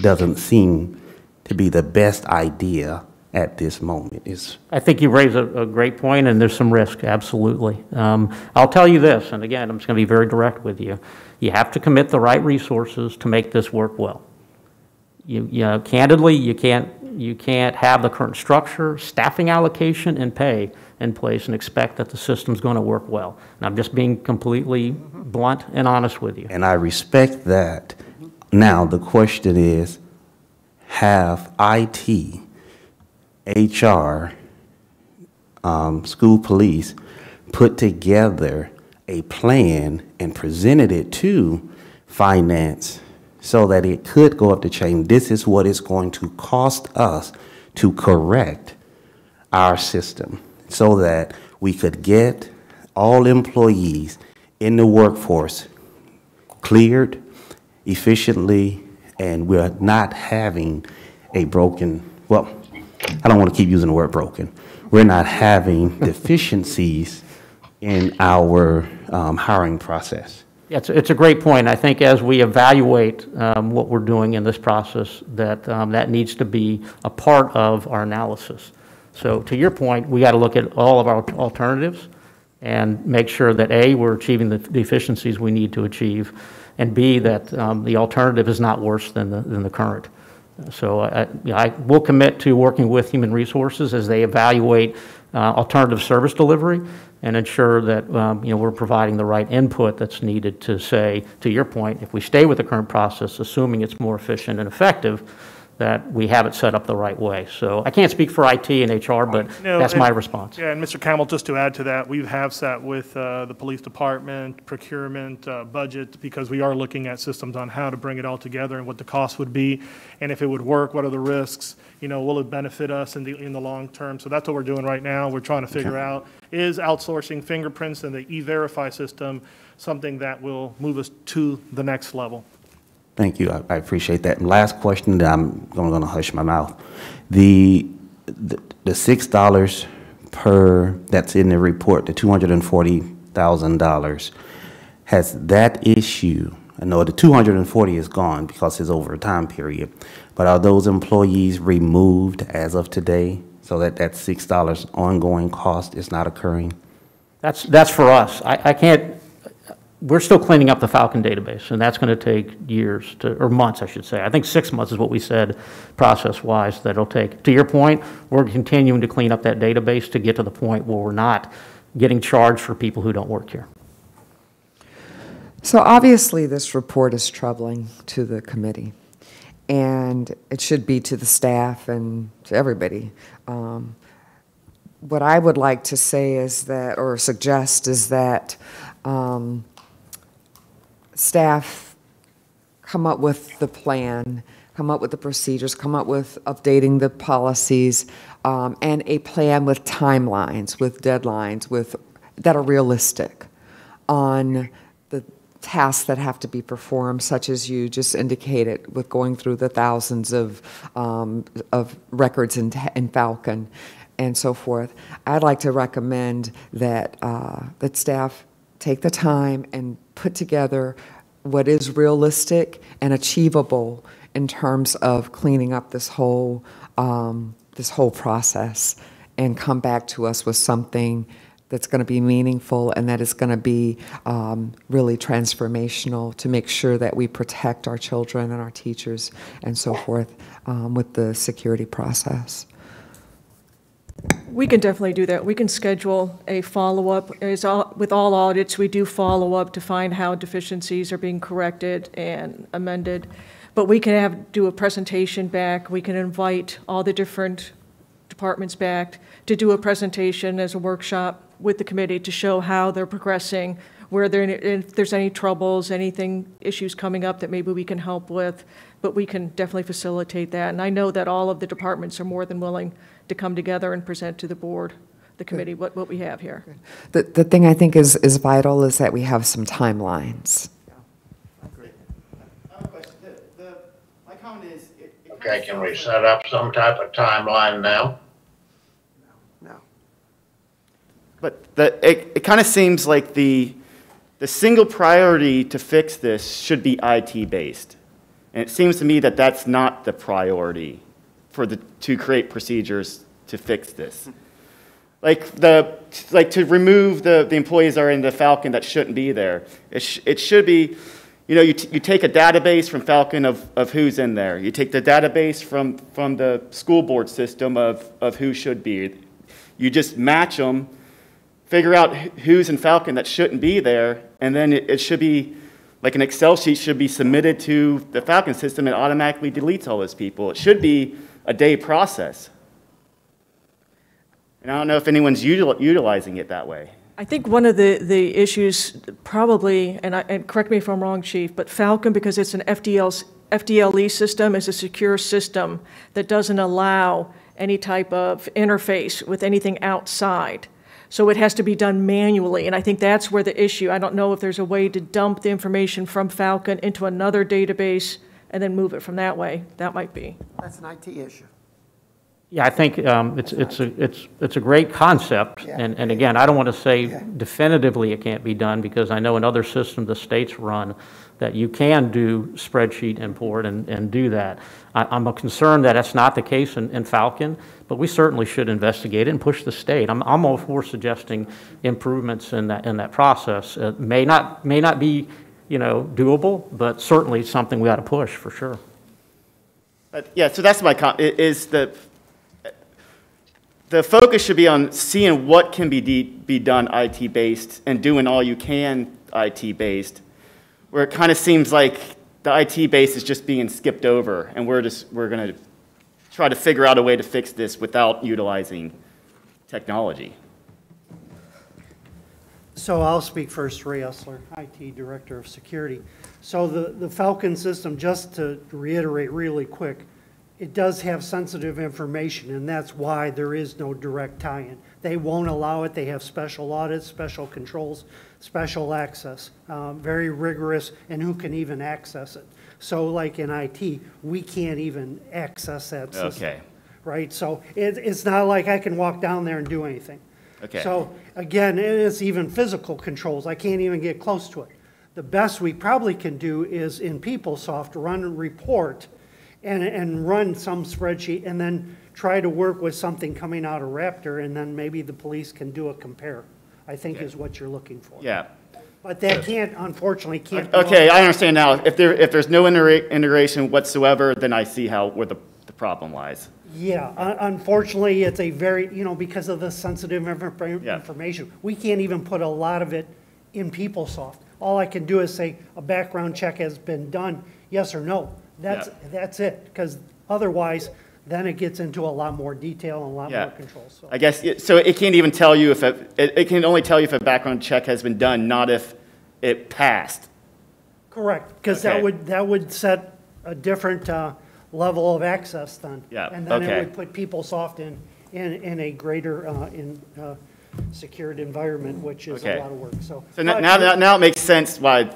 doesn't seem to be the best idea at this moment. I think you raise a great point, and there's some risk, absolutely. I'll tell you this, and again, I'm just going to be very direct with you. You have to commit the right resources to make this work well. Candidly, you can't have the current structure, staffing allocation, and pay in place and expect that the system's going to work well. And I'm just being completely blunt and honest with you. And I respect that. Now, the question is, have IT, HR, school police put together a plan and presented it to finance so that it could go up the chain? This is what it's going to cost us to correct our system so that we could get all employees in the workforce cleared efficiently, and we're not having a broken, well, I don't want to keep using the word broken. We're not having deficiencies in our hiring process. It's a great point. I think as we evaluate what we're doing in this process, that needs to be a part of our analysis. So to your point, we got to look at all of our alternatives and make sure that A, we're achieving the efficiencies we need to achieve, and B, that the alternative is not worse than the current. So I will commit to working with human resources as they evaluate alternative service delivery and ensure that we're providing the right input that's needed to say, to your point, if we stay with the current process, assuming it's more efficient and effective, that we have it set up the right way. So I can't speak for IT and HR, but that's my response. Yeah, and Mr. Campbell, just to add to that, we have sat with the police department, procurement, budget, because we are looking at systems on how to bring it all together and what the cost would be, and if it would work, what are the risks, will it benefit us in the long term? So that's what we're doing right now. We're trying to figure out, is outsourcing fingerprints and the E-Verify system something that will move us to the next level? Thank you. I appreciate that. And last question, that I'm going to hush my mouth. The $6 per, that's in the report, the $240,000, has that issue, I know the 240 is gone because it's over a time period, but are those employees removed as of today so that $6 ongoing cost is not occurring? That's for us. I can't. We're still cleaning up the Falcon database, and that's going to take years, or months, I should say. I think 6 months is what we said process-wise that it'll take. To your point, we're continuing to clean up that database to get to the point where we're not getting charged for people who don't work here. So obviously this report is troubling to the committee, and it should be to the staff and to everybody. What I would like to say is that, or suggest, is that staff come up with the plan, come up with the procedures, come up with updating the policies, and a plan with timelines, with deadlines, that are realistic. on the tasks that have to be performed, such as you just indicated with going through the thousands of records in Falcon and so forth. I'd like to recommend that, that staff take the time and put together what is realistic and achievable in terms of cleaning up this whole process, and come back to us with something that's going to be meaningful and that is going to be really transformational to make sure that we protect our children and our teachers and so forth with the security process. We can definitely do that. We can schedule a follow-up. With all audits, we do follow-up to find how deficiencies are being corrected and amended. But we can do a presentation back. We can invite all the different departments back to do a presentation as a workshop with the committee to show how they're progressing, if there's any troubles, issues coming up that maybe we can help with. But we can definitely facilitate that. And I know that all of the departments are more than willing to come together and present to the board, the committee, what we have here. The thing I think is vital is that we have some timelines. My comment is, Okay, can we set up some type of timeline now? No. but it kind of seems like the single priority to fix this should be IT based. And it seems to me that that's not the priority to create procedures to fix this. Like to remove the employees that are in the Falcon that shouldn't be there. It should be, you take a database from Falcon of who's in there. You take the database from the school board system of who should be. You just match them, figure out who's in Falcon that shouldn't be there, and then it should be, like an Excel sheet should be submitted to the Falcon system and automatically deletes all those people. It should be a day process. And I don't know if anyone's utilizing it that way. I think one of the issues probably, and correct me if I'm wrong, Chief, but Falcon, because it's an FDLE system, is a secure system that doesn't allow any type of interface with anything outside. So it has to be done manually, and I think that's where the issue, I don't know if there's a way to dump the information from Falcon into another database and then move it from that way. That might be. That's an IT issue. Yeah, I think it's a great concept, Yeah. and again, I don't want to say definitively it can't be done, because I know in other systems the states run that you can do spreadsheet import and do that. I'm concerned that that's not the case in Falcon, but we certainly should investigate it and push the state. I'm all for suggesting improvements in that process. It may not be doable, but certainly something we ought to push for sure. Yeah, so that's my comment. The focus should be on seeing what can be done IT-based and doing all you can IT-based, where it kind of seems like the IT-based is just being skipped over, and we're going to try to figure out a way to fix this without utilizing technology. So I'll speak first, Ray Usler, IT Director of Security. So the Falcon system, just to reiterate really quick, it does have sensitive information, and that's why there is no direct tie-in. They won't allow it. They have special audits, special controls, special access, very rigorous, and who can even access it. So like in IT, we can't even access that system. Okay. Right? So it's not like I can walk down there and do anything. Okay. So again, it's even physical controls. I can't even get close to it. The best we probably can do is in Peoplesoft run a report and run some spreadsheet and then try to work with something coming out of Raptor, and then maybe the police can do a compare, I think is what you're looking for. Yeah. But that unfortunately can't. Okay, I understand now. If there's no integration whatsoever, then I see where the problem lies. Yeah, unfortunately, it's a very, because of the sensitive information, we can't even put a lot of it in Peoplesoft. All I can do is say a background check has been done, yes or no. That's it, because otherwise, then it gets into a lot more detail and a lot more control. So. I guess, so it can't even tell you if it can only tell you if a background check has been done, not if it passed. Correct, because that would set a different level of access then. Yeah. And then it would put Peoplesoft in a greater secured environment, which is a Okay. lot of work, so. So now it makes sense why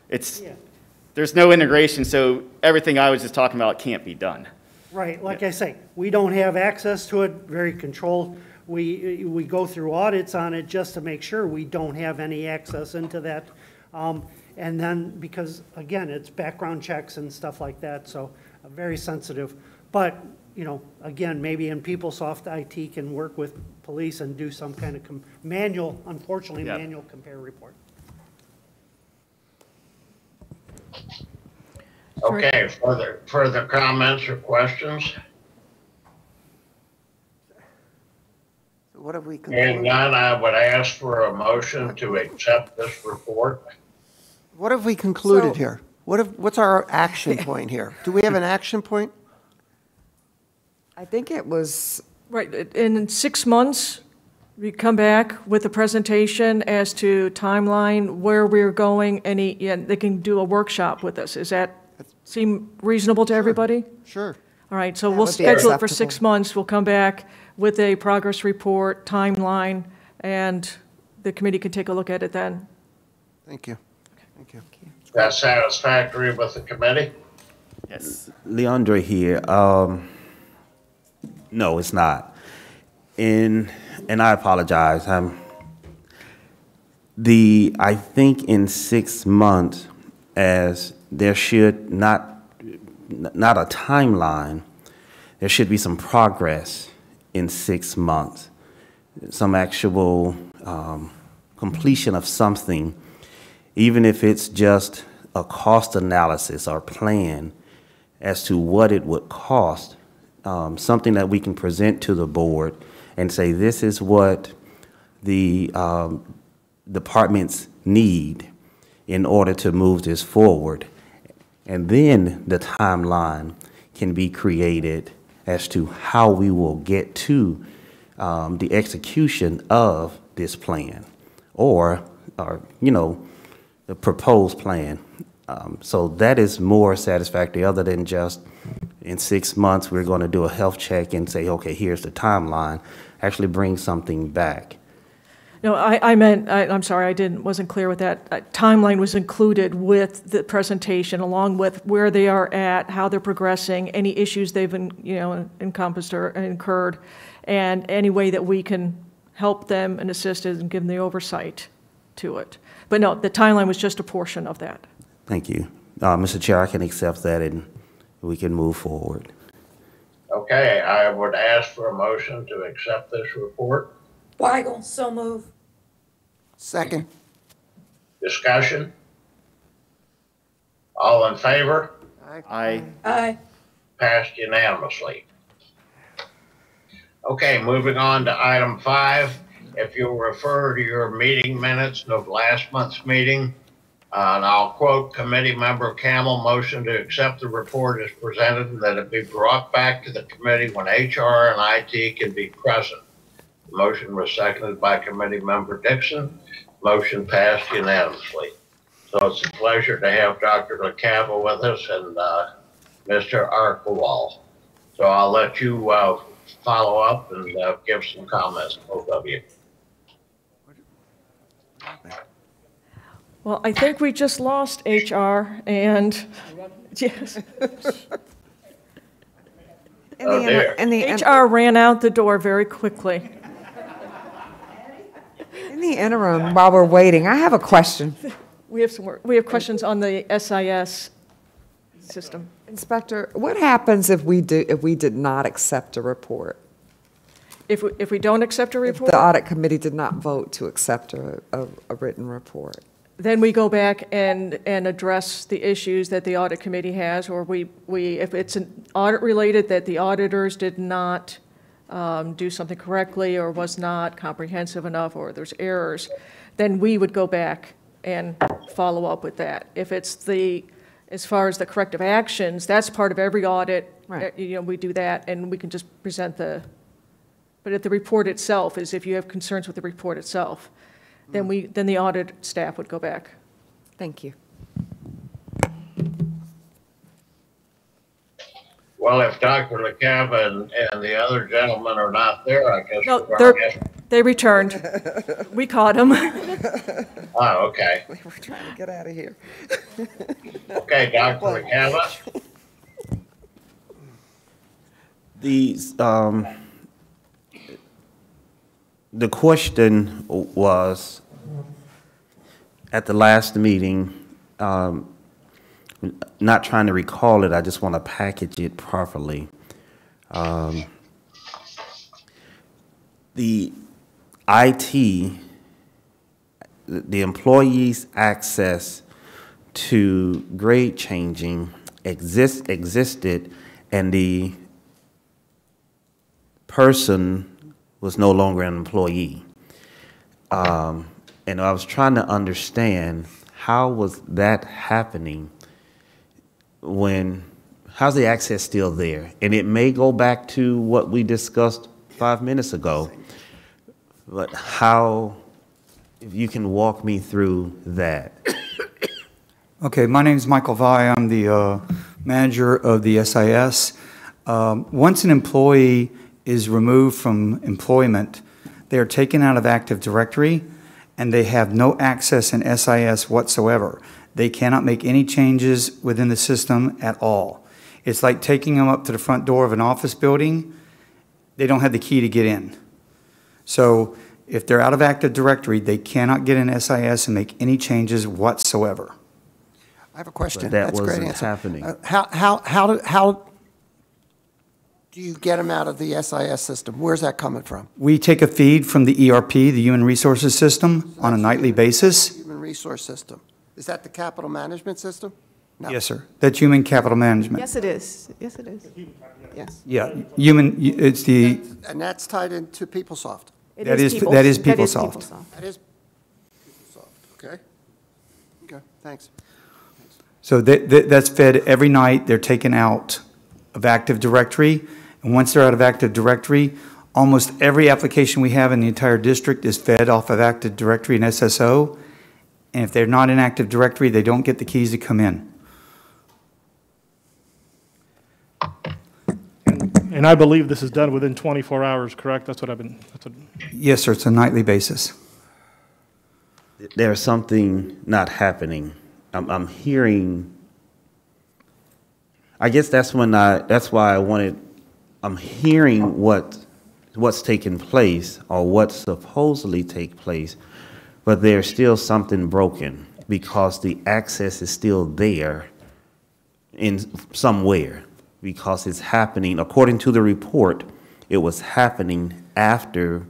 it's, Yeah. there's no integration, so everything I was just talking about can't be done. Right, like I say, we don't have access to it, very controlled. We go through audits on it just to make sure we don't have any access into that. And then, because, again, it's background checks and stuff like that, so very sensitive. But, you know, again, maybe in Peoplesoft, IT can work with police and do some kind of manual, unfortunately, Yeah. manual compare report. Okay, further comments or questions? What have we Hearing concluded? none, I would ask for a motion to accept this report. What have we concluded So- here? What's our action point here? Do we have an action point? I think it was, Right, in 6 months, we come back with a presentation as to timeline, where we're going, and they can do a workshop with us. Does that seem reasonable to everybody? Sure. All right, so That we'll would be schedule it for 6 acceptable. months. We'll come back with a progress report, timeline, and the committee can take a look at it then. Thank you. Thank you. That's satisfactory with the committee? Yes. Leandre here. No, it's not. And I apologize. I think in 6 months, as there should not a timeline, there should be some progress in 6 months, some actual completion of something, even if it's just a cost analysis or plan as to what it would cost, something that we can present to the board and say, this is what the departments need in order to move this forward. And then the timeline can be created as to how we will get to the execution of this plan or the proposed plan. So that is more satisfactory, other than just in 6 months, we're going to do a health check and say, okay, here's the timeline. Actually bring something back. No, I meant, I'm sorry, wasn't clear with that. Timeline was included with the presentation, along with where they are at, how they're progressing, any issues they've encompassed or incurred, and any way that we can help them and assist and give them the oversight to it. But no, the timeline was just a portion of that. Thank you. Mr. Chair, I can accept that and we can move forward. Okay, I would ask for a motion to accept this report. Weigel, so move. Second. Discussion? All in favor? Aye. Aye. Passed unanimously. Okay, moving on to item 5. If you'll refer to your meeting minutes of last month's meeting, and I'll quote Committee Member Camel, motion to accept the report as presented and that it be brought back to the committee when HR and IT can be present. The motion was seconded by Committee Member Dixon. Motion passed unanimously. So it's a pleasure to have Dr. LaCava with us and Mr. Arkwal. So I'll let you follow up and give some comments, both of you. Well, I think we just lost HR and, yes. HR ran out the door very quickly. in the interim, while we're waiting, I have a question. We have questions on the SIS system. Inspector, what happens if we did not accept a report? If we don't accept a report? If the audit committee did not vote to accept a written report? Then we go back and address the issues that the audit committee has, or if it's an audit related that the auditors did not do something correctly or was not comprehensive enough, or there's errors, then we would go back and follow up with that. If it's as far as the corrective actions, that's part of every audit. Right. We do that, and we can just present but if the report itself is, if you have concerns with the report itself, then the audit staff would go back. Thank you. Well, if Dr. LaCava and the other gentlemen are not there, I guess No, we're going to They returned. We caught them. Oh, okay. We were trying to get out of here. Okay, Dr. McCandless? The question was, at the last meeting, not trying to recall it, I just want to package it properly. The IT, the employees' access to grade changing existed, and the person was no longer an employee. And I was trying to understand, how was that happening how's the access still there? And it may go back to what we discussed 5 minutes ago, but how, if you can walk me through that. Okay, my name is Michael Vai. I'm the manager of the SIS. Once an employee is removed from employment, they are taken out of Active Directory and they have no access in SIS whatsoever. They cannot make any changes within the system at all. It's like taking them up to the front door of an office building. They don't have the key to get in. So if they're out of Active Directory, they cannot get in SIS and make any changes whatsoever. I have a question. But that That's a great wasn't answer. happening. How do you get them out of the SIS system? Where's that coming from? We take a feed from the ERP, the Human Resources System, on a nightly basis. Human resource system. Is that the capital management system? No. Yes, sir. That's Human Capital Management. Yes, it is. Yes, it is. Yes. Yeah, it's the, And that's tied into Peoplesoft. that is Peoplesoft. That is Peoplesoft. Okay. Okay, thanks. So that's fed every night. They're taken out of Active Directory. And once they're out of Active Directory, almost every application we have in the entire district is fed off of Active Directory and SSO. And if they're not in Active Directory, they don't get the keys to come in. And I believe this is done within 24 hours, correct? That's what Yes, sir. It's a nightly basis. There's something not happening. I'm hearing, I guess that's why I'm hearing what's taking place or what's supposedly take place, but there's still something broken because the access is still there in somewhere, because it's happening, according to the report, it was happening after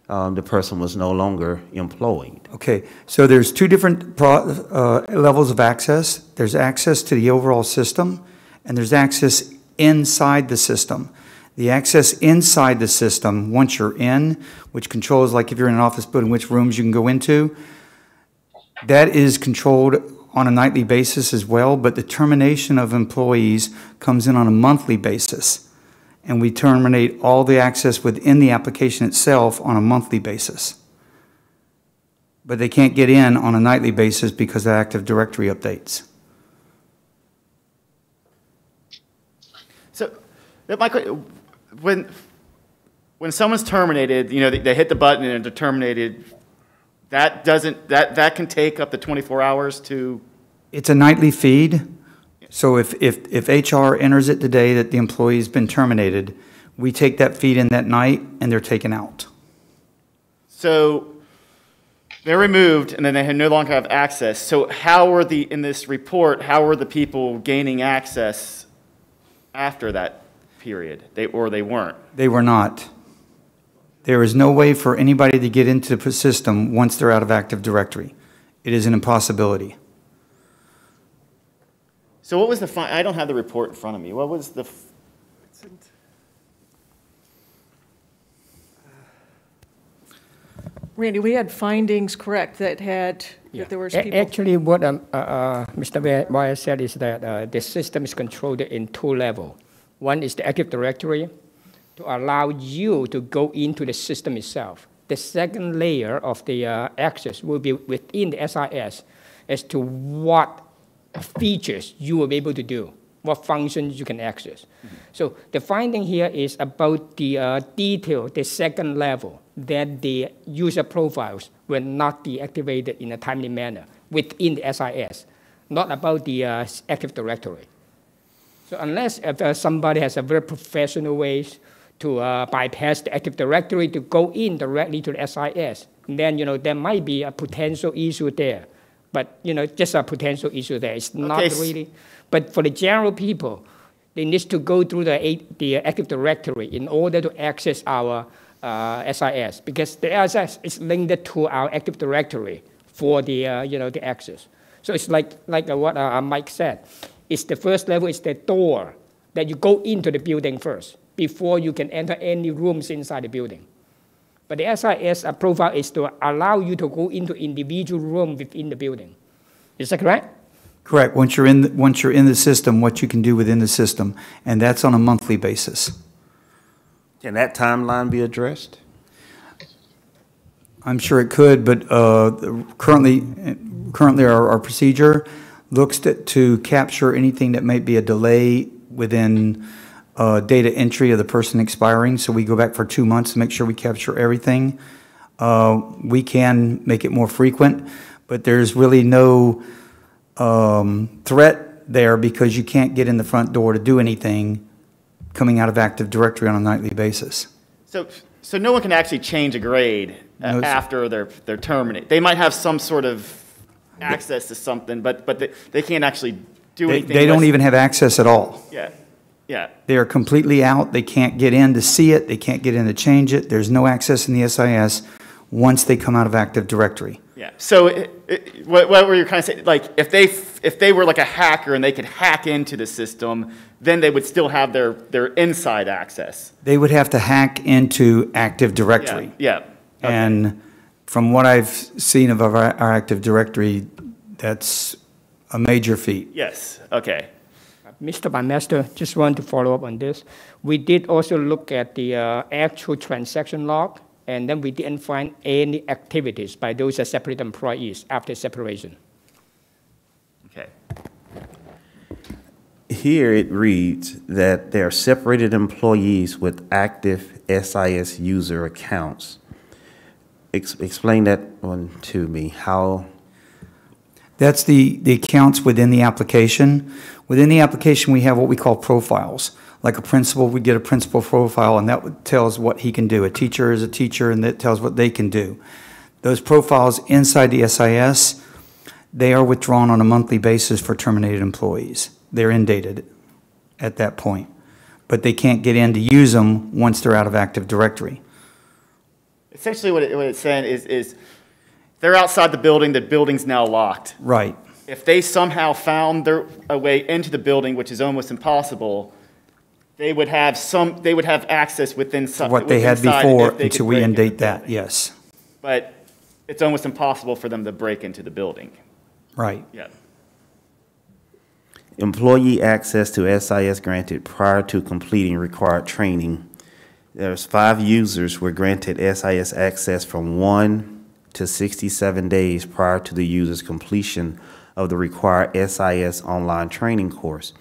the person was no longer employed. Okay, so there's two different levels of access. There's access to the overall system, and there's access inside the system. The access inside the system, once you're in, which controls, like if you're in an office building, which rooms you can go into, that is controlled on a nightly basis as well, but the termination of employees comes in on a monthly basis. And we terminate all the access within the application itself on a monthly basis. But they can't get in on a nightly basis because of Active Directory updates. So, Michael, when someone's terminated, they hit the button and they're terminated, that can take up to 24 hours to... It's a nightly feed. So if HR enters it today that the employee's been terminated, we take that feed in that night and they're taken out. So they're removed and then they no longer have access. So in this report, how were the people gaining access after that period? They weren't? They were not. There is no way for anybody to get into the system once they're out of Active Directory. It is an impossibility. So what was I don't have the report in front of me. What was the... Randy, we had findings, correct, that there was people... Actually, what Mr. Bayer said is that the system is controlled in two levels. One is the Active Directory to allow you to go into the system itself. The second layer of the access will be within the SIS as to what features you will be able to do. what functions you can access. So the finding here is about the detail, the second level, that the user profiles were not deactivated in a timely manner within the SIS, not about the Active Directory. So unless if, somebody has a very professional ways to bypass the Active Directory to go in directly to the SIS, then there might be a potential issue there. But just a potential issue there. It's not really. But for the general people, they need to go through the Active Directory in order to access our SIS, because the SIS is linked to our Active Directory for the the access. So it's like what Mike said. It's the first level is the door that you go into the building first before you can enter any rooms inside the building. But the SIS profile is to allow you to go into individual room within the building. Is that correct? Correct. Once you're in the system, what you can do within the system, and that's on a monthly basis. Can that timeline be addressed? I'm sure it could, but currently our procedure looks to capture anything that might be a delay within data entry of the person expiring. So we go back for 2 months to make sure we capture everything. We can make it more frequent, but there's really no threat there because you can't get in the front door to do anything coming out of Active Directory on a nightly basis. So no one can actually change a grade after they're terminated. They might have some sort of access to something, but they can't actually do anything. They don't even have access at all. Yeah, yeah. They are completely out. They can't get in to see it. They can't get in to change it. There's no access in the SIS once they come out of Active Directory. Yeah. So what were you kind of saying? Like if they were like a hacker and they could hack into the system, then they would still have their inside access. They would have to hack into Active Directory. Yeah. Okay. And from what I've seen of our Active Directory, that's a major feat. Yes. Okay. Mr. Master, just want to follow up on this. We did also look at the actual transaction log, and then we didn't find any activities by those separate employees after separation. Okay. Here it reads that there are separated employees with active SIS user accounts. Explain that one to me. How? That's the accounts within the application. Within the application, we have what we call profiles. Like a principal, we get a principal profile, and that tells what he can do. A teacher is a teacher, and that tells what they can do. Those profiles inside the SIS, they are withdrawn on a monthly basis for terminated employees. They're indated at that point. But they can't get in to use them once they're out of Active Directory. Essentially what it's saying is they're outside the building's now locked. Right. If they somehow found a way into the building, which is almost impossible, they would have access within what they had before until we indate that, yes. But it's almost impossible for them to break into the building. Right. Yeah. Employee access to SIS granted prior to completing required training. There's 5 users were granted SIS access from 1 to 67 days prior to the user's completion of the required SIS online training course.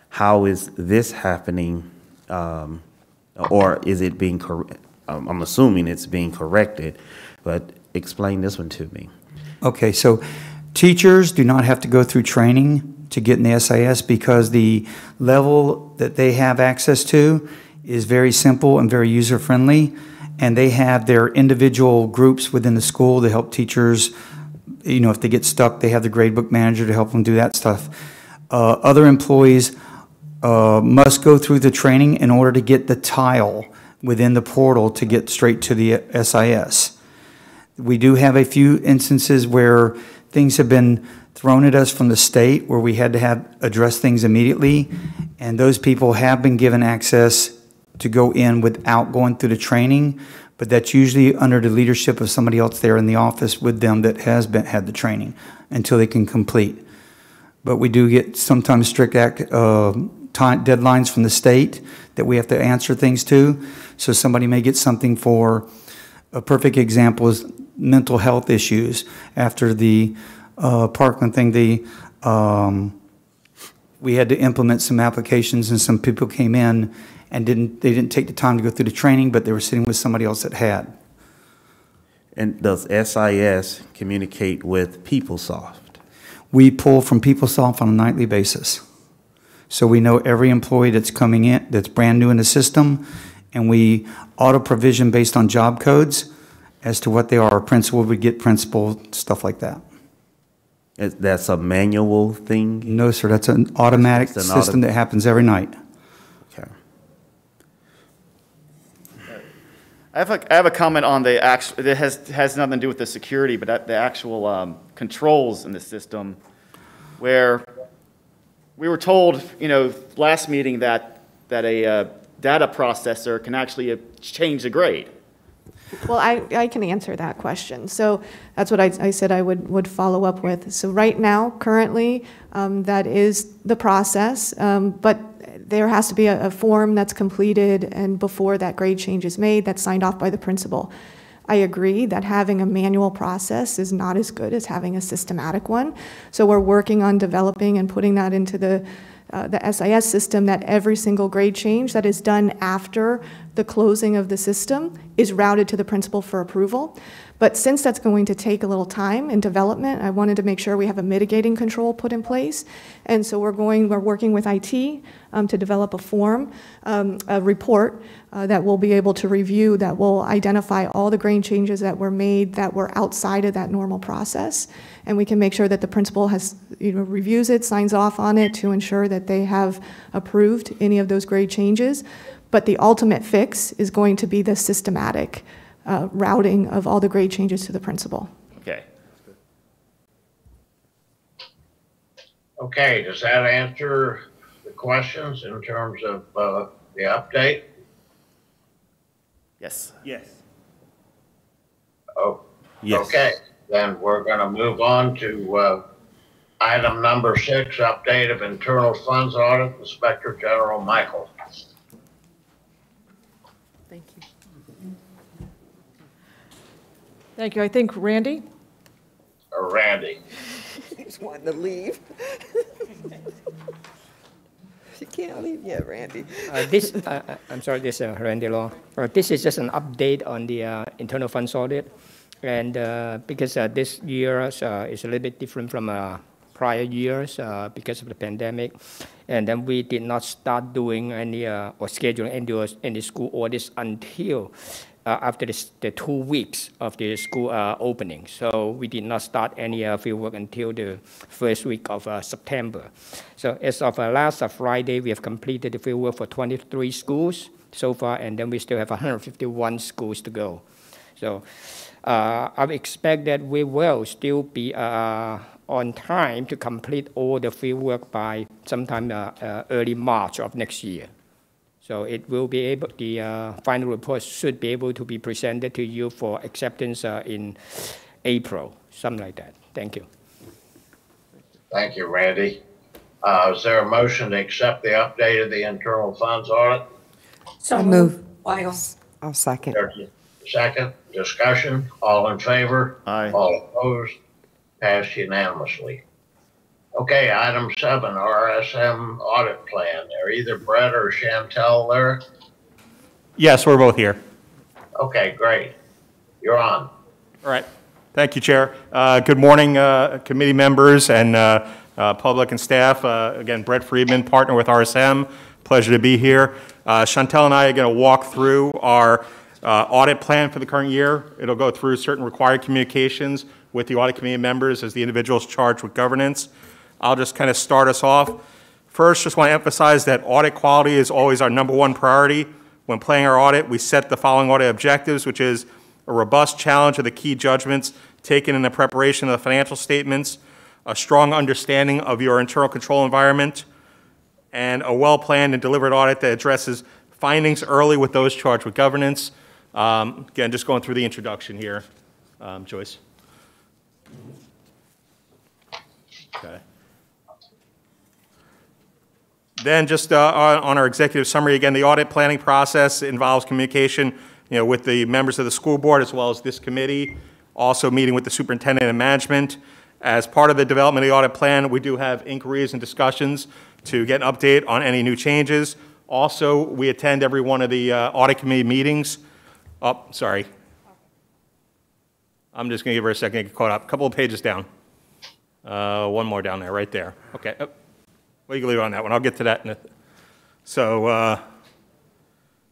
How is this happening, or is it being corrected? I'm assuming it's being corrected, but explain this one to me. Okay, so teachers do not have to go through training to get in the SIS because the level that they have access to is very simple and very user-friendly, and they have their individual groups within the school to help teachers. If they get stuck, they have the gradebook manager to help them do that stuff. Other employees must go through the training in order to get the tile within the portal to get straight to the SIS. We do have a few instances where things have been thrown at us from the state where we had to address things immediately, and those people have been given access to go in without going through the training, but that's usually under the leadership of somebody else there in the office with them that has had the training until they can complete. But we do get sometimes strict deadlines from the state that we have to answer things to. So somebody may get something for, a perfect example is mental health issues. After the Parkland thing, we had to implement some applications, and some people came in and they didn't take the time to go through the training, but they were sitting with somebody else that had. And does SIS communicate with Peoplesoft? We pull from Peoplesoft on a nightly basis. So we know every employee that's coming in, that's brand new in the system, and we auto-provision based on job codes as to what they are. A principal would get principal, stuff like that. That's a manual thing? No, sir, that's an automatic system that happens every night. Okay. I have a comment on the actual, it has nothing to do with the security, but the actual controls in the system, where we were told, last meeting that a data processor can actually change the grade. Well, I can answer that question. So that's what I said I would follow up with. So right now, currently, that is the process, but there has to be a form that's completed and before that grade change is made, that's signed off by the principal. I agree that having a manual process is not as good as having a systematic one. So we're working on developing and putting that into the SIS system, that every single grade change that is done after the closing of the system is routed to the principal for approval. But since that's going to take a little time in development, I wanted to make sure we have a mitigating control put in place. And so we're working with IT to develop a form, a report that we'll be able to review, that will identify all the grade changes that were made that were outside of that normal process. And we can make sure that the principal has, reviews it, signs off on it to ensure that they have approved any of those grade changes. But the ultimate fix is going to be the systematic routing of all the grade changes to the principal. Okay. Okay, does that answer the questions in terms of the update? Yes. Yes. Oh, yes. Okay. Then we're going to move on to item number 6, update of internal funds audit, Inspector General Michael. Thank you. Thank you. I think Randy? Or Randy. He's wanting to leave. She can't leave yet, Randy. I'm sorry, this is Randy Law. This is just an update on the internal funds audit. And because this year is a little bit different from prior years because of the pandemic. And then we did not start doing any or scheduling any school audits until after the 2 weeks of the school opening. So we did not start any fieldwork until the first week of September. So as of last Friday, we have completed the fieldwork for 23 schools so far, and then we still have 151 schools to go. So I expect that we will still be on time to complete all the fieldwork by sometime early March of next year. So it will be able, the final report should be able to be presented to you for acceptance in April, something like that. Thank you. Thank you, Randy. Is there a motion to accept the update of the internal funds audit? So move. I'll second. Second, discussion, all in favor? Aye. All opposed? Passed unanimously. Okay, item 7, RSM audit plan. Are either Brett or Chantel there? Yes, we're both here. Okay, great. You're on. All right. Thank you, Chair. Good morning, committee members and public and staff. Again, Brett Friedman, partner with RSM. Pleasure to be here. Chantel and I are going to walk through our audit plan for the current year. It'll go through certain required communications with the audit committee members as the individuals charged with governance. I'll just kind of start us off. First, just want to emphasize that audit quality is always our #1 priority. When planning our audit, we set the following audit objectives, which is a robust challenge of the key judgments taken in the preparation of the financial statements, a strong understanding of your internal control environment, and a well-planned and delivered audit that addresses findings early with those charged with governance. Again, just going through the introduction here, Joyce. Okay. Then just on our executive summary, again, the audit planning process involves communication with the members of the school board as well as this committee, also meeting with the superintendent and management. As part of the development of the audit plan, we do have inquiries and discussions to get an update on any new changes. Also, we attend every one of the audit committee meetings. Oh, sorry. I'm just going to give her a second to get caught up. A couple of pages down. One more down there, right there. Okay. Oh, well, you can leave it on that one. I'll get to that in a... So,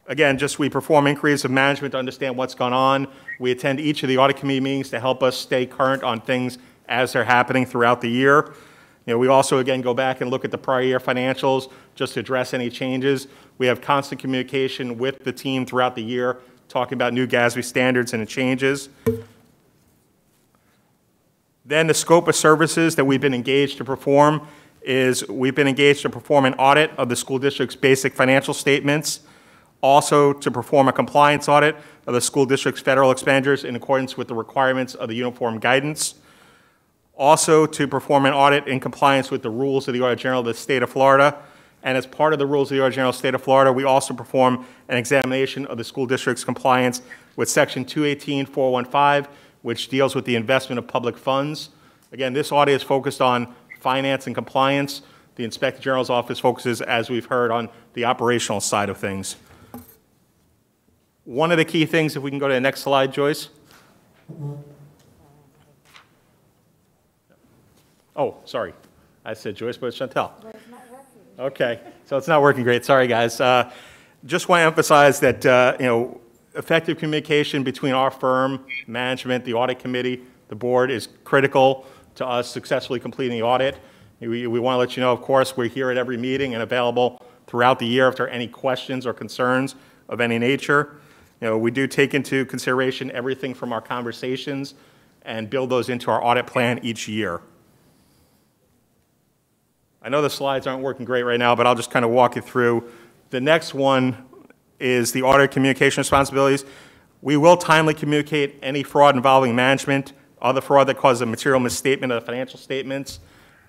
again, just we perform inquiries of management to understand what's gone on. We attend each of the audit committee meetings to help us stay current on things as they're happening throughout the year. You know, we also, again, go back and look at the prior year financials just to address any changes. We have constant communication with the team throughout the year, talking about new GASB standards and the changes. Then the scope of services that we've been engaged to perform is we've been engaged to perform an audit of the school district's basic financial statements, also to perform a compliance audit of the school district's federal expenditures in accordance with the requirements of the uniform guidance, also to perform an audit in compliance with the rules of the Auditor General of the State of Florida. And as part of the rules of the Auditor General of the State of Florida, we also perform an examination of the school district's compliance with Section 218-415, which deals with the investment of public funds. Again, this audit is focused on finance and compliance. The Inspector General's office focuses, as we've heard, on the operational side of things. One of the key things, if we can go to the next slide, Joyce. Oh, sorry. I said Joyce, but it's Chantel. Okay, so it's not working great. Sorry, guys. Just want to emphasize that, effective communication between our firm, management, the audit committee, the board is critical to us successfully completing the audit. We want to let you know, of course, we're here at every meeting and available throughout the year if there are any questions or concerns of any nature. We do take into consideration everything from our conversations and build those into our audit plan each year. I know the slides aren't working great right now, but I'll just kind of walk you through. The next one is the audit communication responsibilities. We will timely communicate any fraud involving management, other fraud that causes a material misstatement of the financial statements,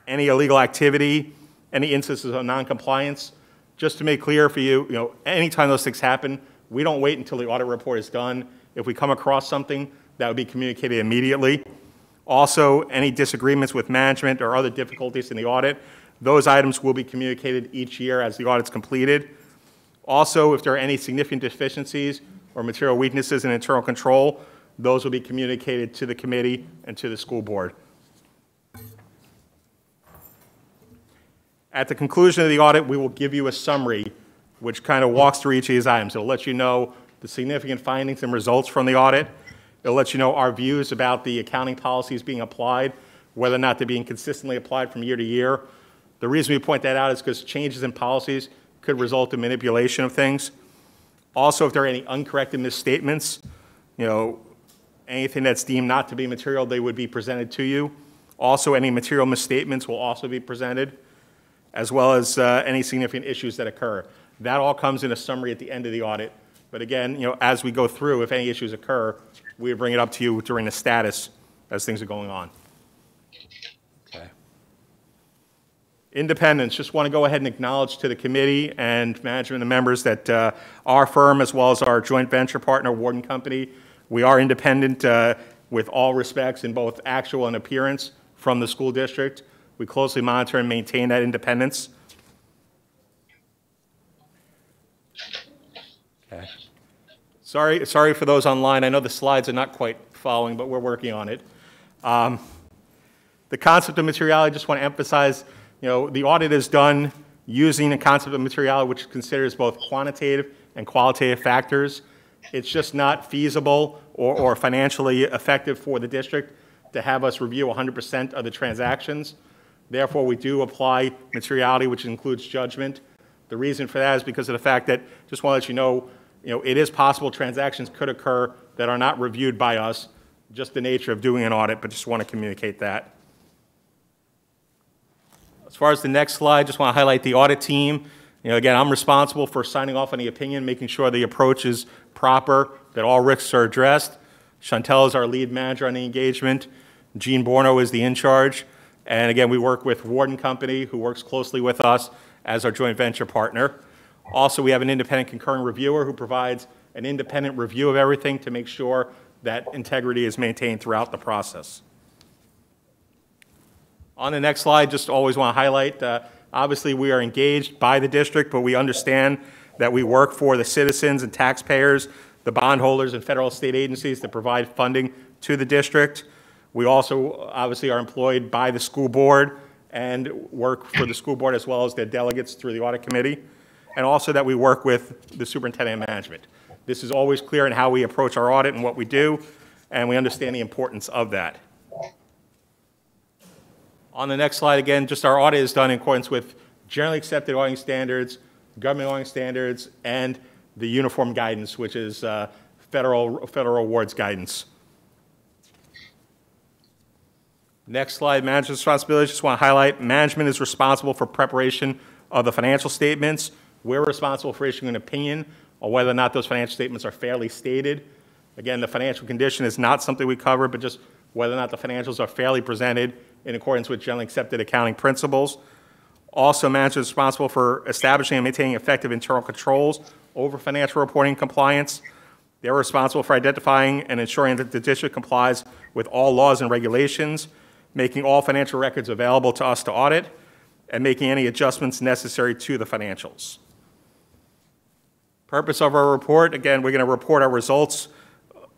any illegal activity, any instances of noncompliance. Just to make clear for you, anytime those things happen, we don't wait until the audit report is done. If we come across something, that would be communicated immediately. Also, any disagreements with management or other difficulties in the audit, those items will be communicated each year as the audit's completed. Also, if there are any significant deficiencies or material weaknesses in internal control, those will be communicated to the committee and to the school board. At the conclusion of the audit, we will give you a summary which kind of walks through each of these items. It'll let you know the significant findings and results from the audit. It'll let you know our views about the accounting policies being applied, whether or not they're being consistently applied from year to year. The reason we point that out is because changes in policies could result in manipulation of things. Also, if there are any uncorrected misstatements, anything that's deemed not to be material, they would be presented to you. Also, any material misstatements will also be presented, as well as any significant issues that occur. That all comes in a summary at the end of the audit. But again, as we go through, if any issues occur, we bring it up to you during the status as things are going on. Okay. Independence. Just want to go ahead and acknowledge to the committee and management and members that our firm, as well as our joint venture partner, Warden Company, we are independent with all respects in both actual and appearance from the school district. We closely monitor and maintain that independence. Okay. Sorry for those online. I know the slides are not quite following, but we're working on it. The concept of materiality, I just want to emphasize, the audit is done using the concept of materiality, which considers both quantitative and qualitative factors. It's just not feasible or financially effective for the district to have us review 100% of the transactions. Therefore, we do apply materiality, which includes judgment. The reason for that is because of the fact that, just want to let you know, it is possible transactions could occur that are not reviewed by us, just the nature of doing an audit, but just want to communicate that. As far as the next slide, just want to highlight the audit team. Again, I'm responsible for signing off on the opinion, making sure the approach is proper, that all risks are addressed. Chantel is our lead manager on the engagement. Jean Borno is the in-charge. And again, we work with Warden Company, who works closely with us as our joint venture partner. Also, we have an independent concurring reviewer who provides an independent review of everything to make sure that integrity is maintained throughout the process. On the next slide, just always want to highlight Obviously, we are engaged by the district, but we understand that we work for the citizens and taxpayers, the bondholders and federal state agencies that provide funding to the district. We also obviously are employed by the school board and work for the school board as well as their delegates through the audit committee, and also that we work with the superintendent and management. This is always clear in how we approach our audit and what we do, and we understand the importance of that. On the next slide, again, just our audit is done in accordance with generally accepted auditing standards, government auditing standards, and the uniform guidance, which is federal awards guidance. Next slide, management's responsibilities. Just want to highlight, management is responsible for preparation of the financial statements. We're responsible for issuing an opinion on whether or not those financial statements are fairly stated. Again, the financial condition is not something we cover, but just whether or not the financials are fairly presented in accordance with generally accepted accounting principles. Also, management is responsible for establishing and maintaining effective internal controls over financial reporting compliance. They're responsible for identifying and ensuring that the district complies with all laws and regulations, making all financial records available to us to audit, and making any adjustments necessary to the financials. Purpose of our report, again, we're going to report our results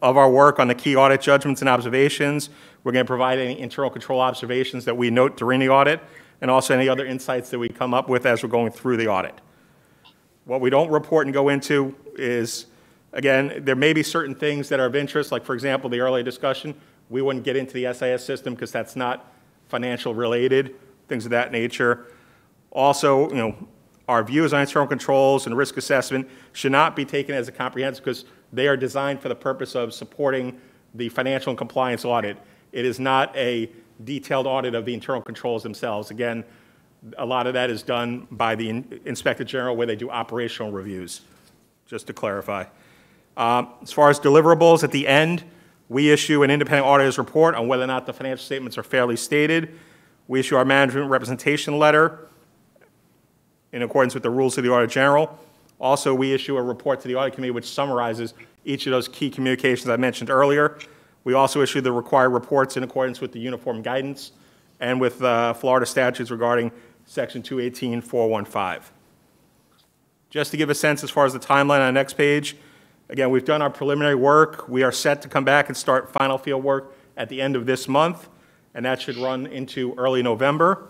of our work on the key audit judgments and observations. We're going to provide any internal control observations that we note during the audit, and also any other insights that we come up with as we're going through the audit. What we don't report and go into is, again, there may be certain things that are of interest, like, for example, the earlier discussion. We wouldn't get into the SIS system because that's not financial related, things of that nature. Also, our views on internal controls and risk assessment should not be taken as a comprehensive because they are designed for the purpose of supporting the financial and compliance audit. It is not a detailed audit of the internal controls themselves. Again, a lot of that is done by the Inspector General where they do operational reviews, just to clarify. As far as deliverables, at the end, we issue an independent auditor's report on whether or not the financial statements are fairly stated. We issue our management representation letter in accordance with the rules of the Auditor General. Also, we issue a report to the Audit Committee which summarizes each of those key communications I mentioned earlier. We also issue the required reports in accordance with the uniform guidance and with Florida statutes regarding Section 218-415. Just to give a sense as far as the timeline on the next page, again, we've done our preliminary work. We are set to come back and start final field work at the end of this month, and that should run into early November,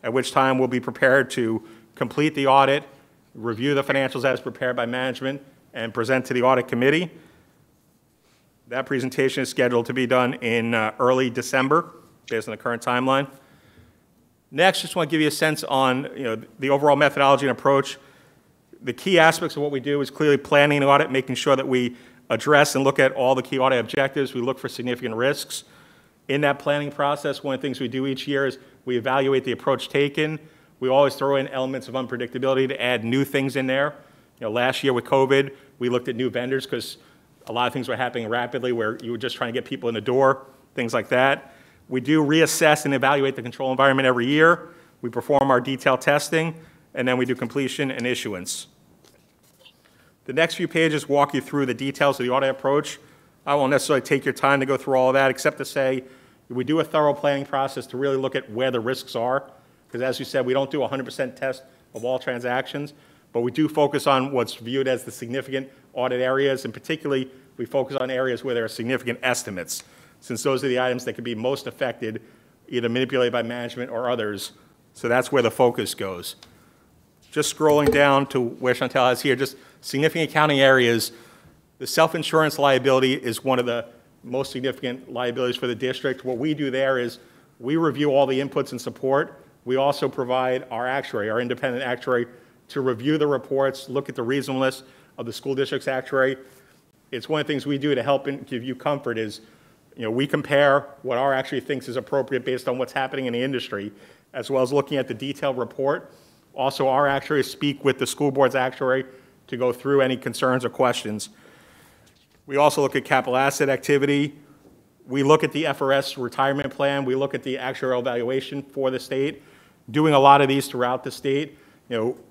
at which time we'll be prepared to complete the audit, review the financials as prepared by management, and present to the Audit Committee. That presentation is scheduled to be done in early December, based on the current timeline. Next, just want to give you a sense on the overall methodology and approach. The key aspects of what we do is clearly planning an audit, making sure that we address and look at all the key audit objectives. We look for significant risks. In that planning process, one of the things we do each year is we evaluate the approach taken. We always throw in elements of unpredictability to add new things in there. Last year with COVID, we looked at new vendors because a lot of things were happening rapidly where you were just trying to get people in the door, things like that. We do reassess and evaluate the control environment every year. We perform our detailed testing, and then we do completion and issuance. The next few pages walk you through the details of the audit approach. I won't necessarily take your time to go through all of that, except to say we do a thorough planning process to really look at where the risks are, because as you said, we don't do a 100% test of all transactions, but we do focus on what's viewed as the significant audit areas, and particularly we focus on areas where there are significant estimates, since those are the items that can be most affected, either manipulated by management or others. So that's where the focus goes. Just scrolling down to where Chantel has here, just significant accounting areas. The self-insurance liability is one of the most significant liabilities for the district. What we do there is we review all the inputs and support. We also provide our actuary, our independent actuary, to review the reports, look at the reasonableness of the school district's actuary. It's one of the things we do to help and give you comfort is, we compare what our actuary thinks is appropriate based on what's happening in the industry, as well as looking at the detailed report. Also, our actuaries speak with the school board's actuary to go through any concerns or questions. We also look at capital asset activity. We look at the FRS retirement plan. We look at the actuarial evaluation for the state. Doing a lot of these throughout the state.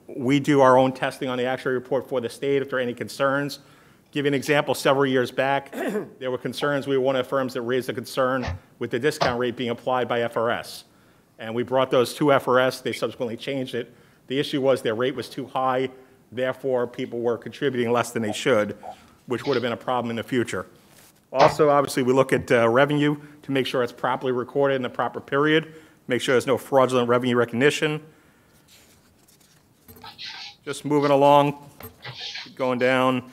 We do our own testing on the actuary report for the state if there are any concerns. Give you an example, several years back, there were concerns. We were one of the firms that raised a concern with the discount rate being applied by FRS. And we brought those to FRS. They subsequently changed it. The issue was their rate was too high. Therefore, people were contributing less than they should, which would have been a problem in the future. Also, obviously, we look at revenue to make sure it's properly recorded in the proper period, make sure there's no fraudulent revenue recognition. Just moving along, keep going down.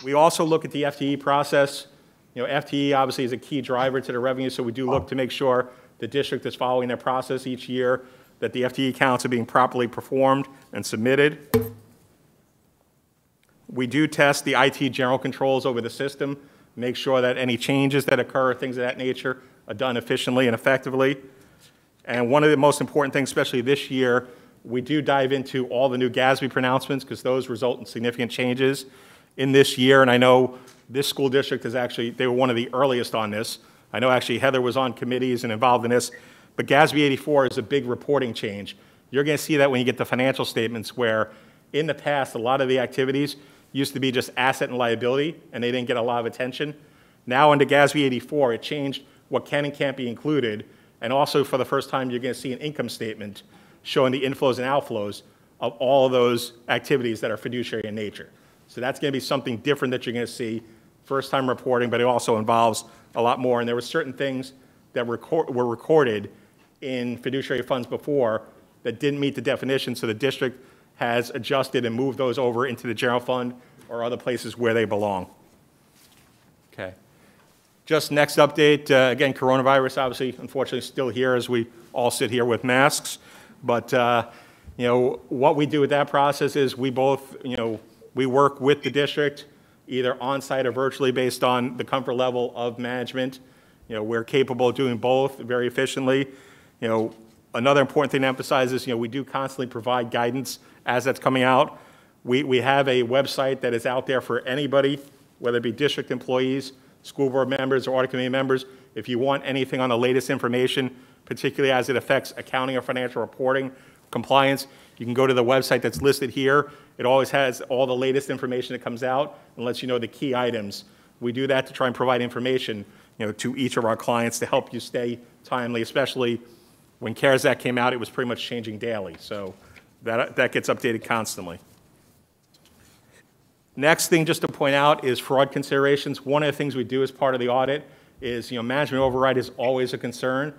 We also look at the FTE process. You know, FTE obviously is a key driver to the revenue, so we do look to make sure the district is following their process each year, that the FTE counts are being properly performed and submitted. We do test the IT general controls over the system, make sure that any changes that occur, things of that nature, are done efficiently and effectively. And one of the most important things, especially this year, we do dive into all the new GASB pronouncements because those result in significant changes in this year. And I know this school district is actually, they were one of the earliest on this. I know actually Heather was on committees and involved in this, but GASB 84 is a big reporting change. You're going to see that when you get the financial statements where in the past, a lot of the activities used to be just asset and liability, and they didn't get a lot of attention. Now under GASB 84, it changed what can and can't be included, and also for the first time, you're going to see an income statement showing the inflows and outflows of all of those activities that are fiduciary in nature. So that's going to be something different that you're going to see first time reporting, but it also involves a lot more. And there were certain things that were recorded in fiduciary funds before that didn't meet the definition, so the district has adjusted and moved those over into the general fund or other places where they belong. Okay. Just next update, again, coronavirus obviously, unfortunately, still here as we all sit here with masks. But, you know, what we do with that process is we both, you know, we work with the district either on-site or virtually based on the comfort level of management. You know, we're capable of doing both very efficiently. You know, another important thing to emphasize is, you know, we do constantly provide guidance as that's coming out. We have a website that is out there for anybody, whether it be district employees, school board members, or audit committee members. If you want anything on the latest information, particularly as it affects accounting or financial reporting, compliance, you can go to the website that's listed here. It always has all the latest information that comes out and lets you know the key items. We do that to try and provide information, you know, to each of our clients to help you stay timely, especially when CARES Act came out, it was pretty much changing daily. So that gets updated constantly. Next thing just to point out is fraud considerations. One of the things we do as part of the audit is, you know, management override is always a concern.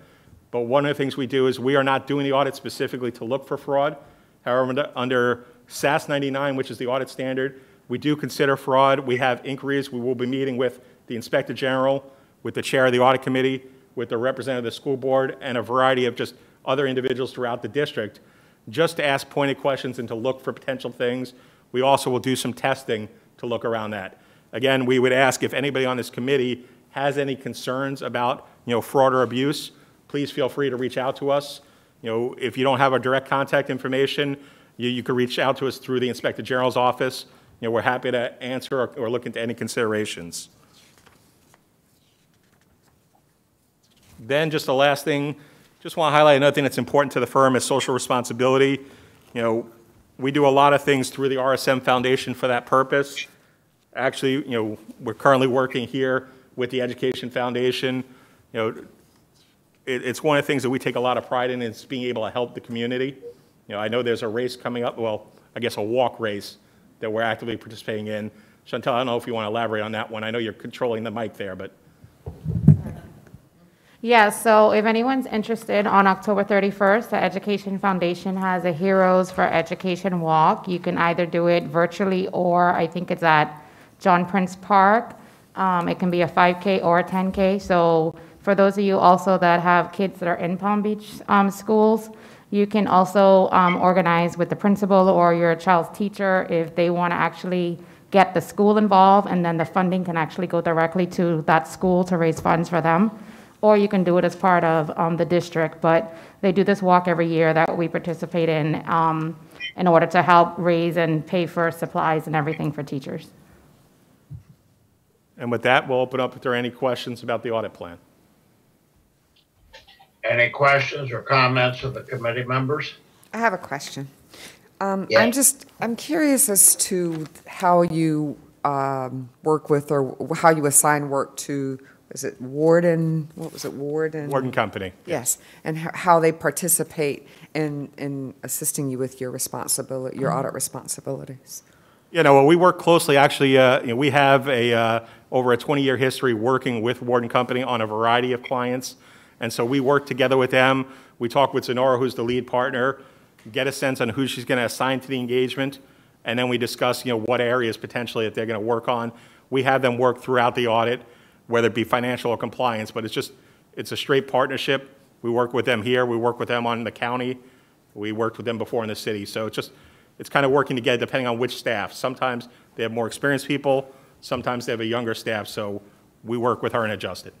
But one of the things we do is we are not doing the audit specifically to look for fraud. However, under SAS 99, which is the audit standard, we do consider fraud. We have inquiries. We will be meeting with the Inspector General, with the chair of the audit committee, with the representative of the school board, and a variety of just other individuals throughout the district, just to ask pointed questions and to look for potential things. We also will do some testing to look around that. Again, we would ask if anybody on this committee has any concerns about, you know, fraud or abuse, please feel free to reach out to us. You know, if you don't have our direct contact information, you can reach out to us through the Inspector General's office. You know, we're happy to answer or look into any considerations. Then just the last thing, just want to highlight another thing that's important to the firm is social responsibility. You know, we do a lot of things through the RSM Foundation for that purpose. Actually, you know, we're currently working here with the Education Foundation. You know, it's one of the things that we take a lot of pride in is being able to help the community. You know, I know there's a race coming up, well, I guess a walk race that we're actively participating in. Chantel, I don't know if you want to elaborate on that one. I know you're controlling the mic there, but. Yeah, so if anyone's interested, on October 31st, the Education Foundation has a Heroes for Education walk. You can either do it virtually or I think it's at John Prince Park. It can be a 5K or a 10K. So for those of you also that have kids that are in Palm Beach schools, you can also organize with the principal or your child's teacher if they want to actually get the school involved, and then the funding can actually go directly to that school to raise funds for them. Or you can do it as part of the district, but they do this walk every year that we participate in order to help raise and pay for supplies and everything for teachers. And with that, we'll open up if there are any questions about the audit plan. Any questions or comments of the committee members? I have a question. Yes. I'm curious as to how you work with or how you assign work to is it Warden, what was it, Warden? Warden Company. Yes, and how they participate in assisting you with your responsibility, your audit responsibilities. You know, well, we work closely, actually, we have over a 20-year history working with Warden Company on a variety of clients, and so we work together with them. We talk with Zenora, who's the lead partner, get a sense on who she's going to assign to the engagement, and then we discuss, what areas potentially that they're going to work on. We have them work throughout the audit, whether it be financial or compliance, but it's a straight partnership. We work with them here, we work with them on the county, we worked with them before in the city, so it's kind of working together depending on which staff. Sometimes they have more experienced people, sometimes they have a younger staff, so we work with her and adjust it.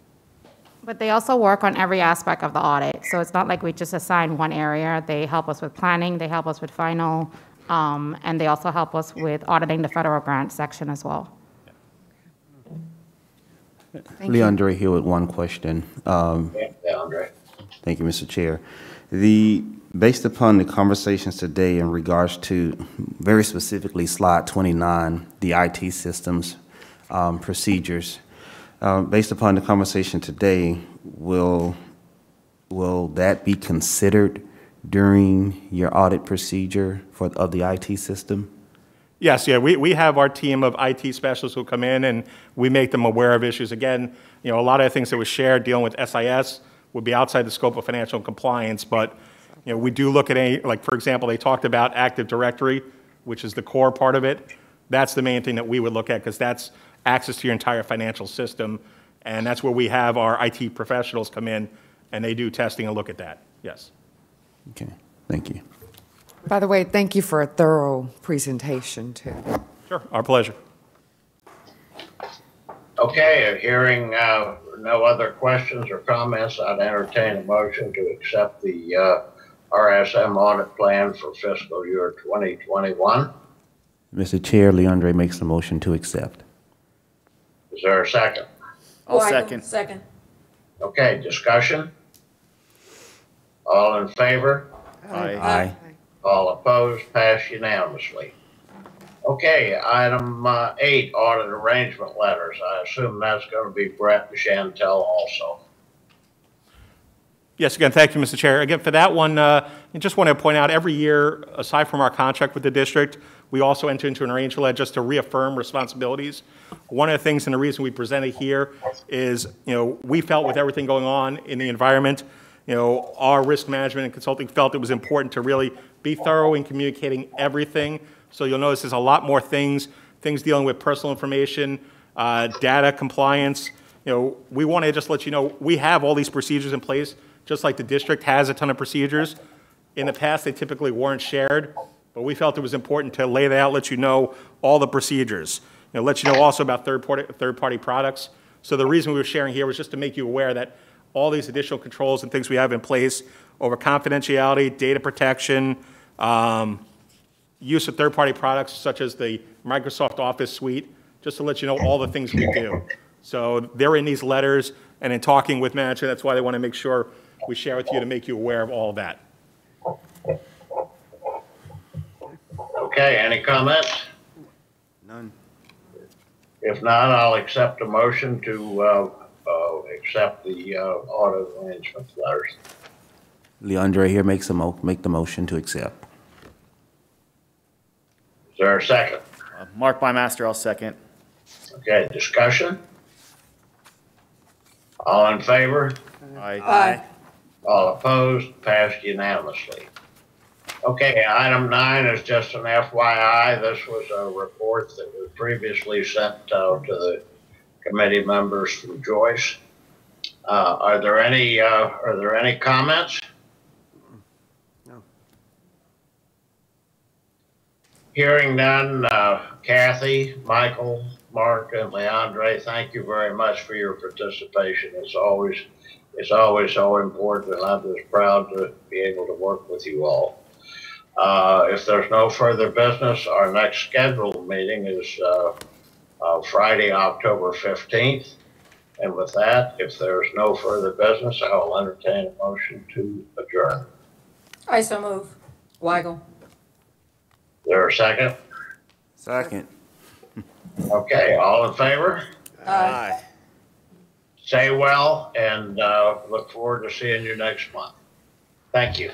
But they also work on every aspect of the audit, so it's not like we just assign one area. They help us with planning, they help us with final, and they also help us with auditing the federal grant section as well. Leandre here with one question. Leandre. Thank you, Mr. Chair. Based upon the conversations today in regards to, very specifically, slide 29, the IT systems procedures, based upon the conversation today, will that be considered during your audit procedure of the IT system? Yes, yeah, we have our team of IT specialists who come in and we make them aware of issues. Again, a lot of the things that was shared dealing with SIS would be outside the scope of financial compliance, but we do look at like for example, they talked about Active Directory, which is the core part of it. That's the main thing that we would look at because that's access to your entire financial system, and that's where we have our IT professionals come in and they do testing and look at that, yes. Okay, thank you. By the way, thank you for a thorough presentation, too. Sure, our pleasure. Okay, hearing no other questions or comments, I'd entertain a motion to accept the RSM audit plan for fiscal year 2021. Mr. Chair, Leandre makes the motion to accept. Is there a second? I'll Weigel, second. Second. Okay, discussion? All in favor? Aye. All opposed? Passed unanimously. Okay, item 8, audit arrangement letters. I assume that's going to be Brett and Chantel also. Yes, again, thank you, Mr. Chair. Again, for that one, I just want to point out every year, aside from our contract with the district, we also enter into an arrangement letter just to reaffirm responsibilities. One of the things and the reason we presented here is, we felt with everything going on in the environment, our risk management and consulting felt it was important to really be thorough in communicating everything. So you'll notice there's a lot more things dealing with personal information, data compliance. We want to just let you know, we have all these procedures in place, just like the district has a ton of procedures. In the past, they typically weren't shared, but we felt it was important to lay that out, let you know all the procedures. Let you know also about third-party products. So the reason we were sharing here was just to make you aware that all these additional controls and things we have in place over confidentiality, data protection, use of third-party products such as the Microsoft Office suite, just to let you know all the things we do. So they're in these letters, and in talking with management, that's why they want to make sure we share with you to make you aware of all of that. Okay, any comments? None. If not, I'll accept a motion to accept the audit arrangement letters. Leandre here makes make the motion to accept. Is there a second? Mark Bymaster, I'll second. Okay, discussion? All in favor? Aye. All opposed? Passed unanimously. Okay, item 9 is just an FYI. This was a report that was previously sent to the committee members from Joyce. Are there any comments? No. Hearing none, Kathy, Michael, Mark, and Leandre, thank you very much for your participation. It's always so important, and I'm just proud to be able to work with you all. If there's no further business, our next scheduled meeting is Friday, October 15th. And with that, if there's no further business, I will entertain a motion to adjourn. I so move. Weigel. Is there a second? Second. Okay, all in favor? Aye. Stay well, and look forward to seeing you next month. Thank you.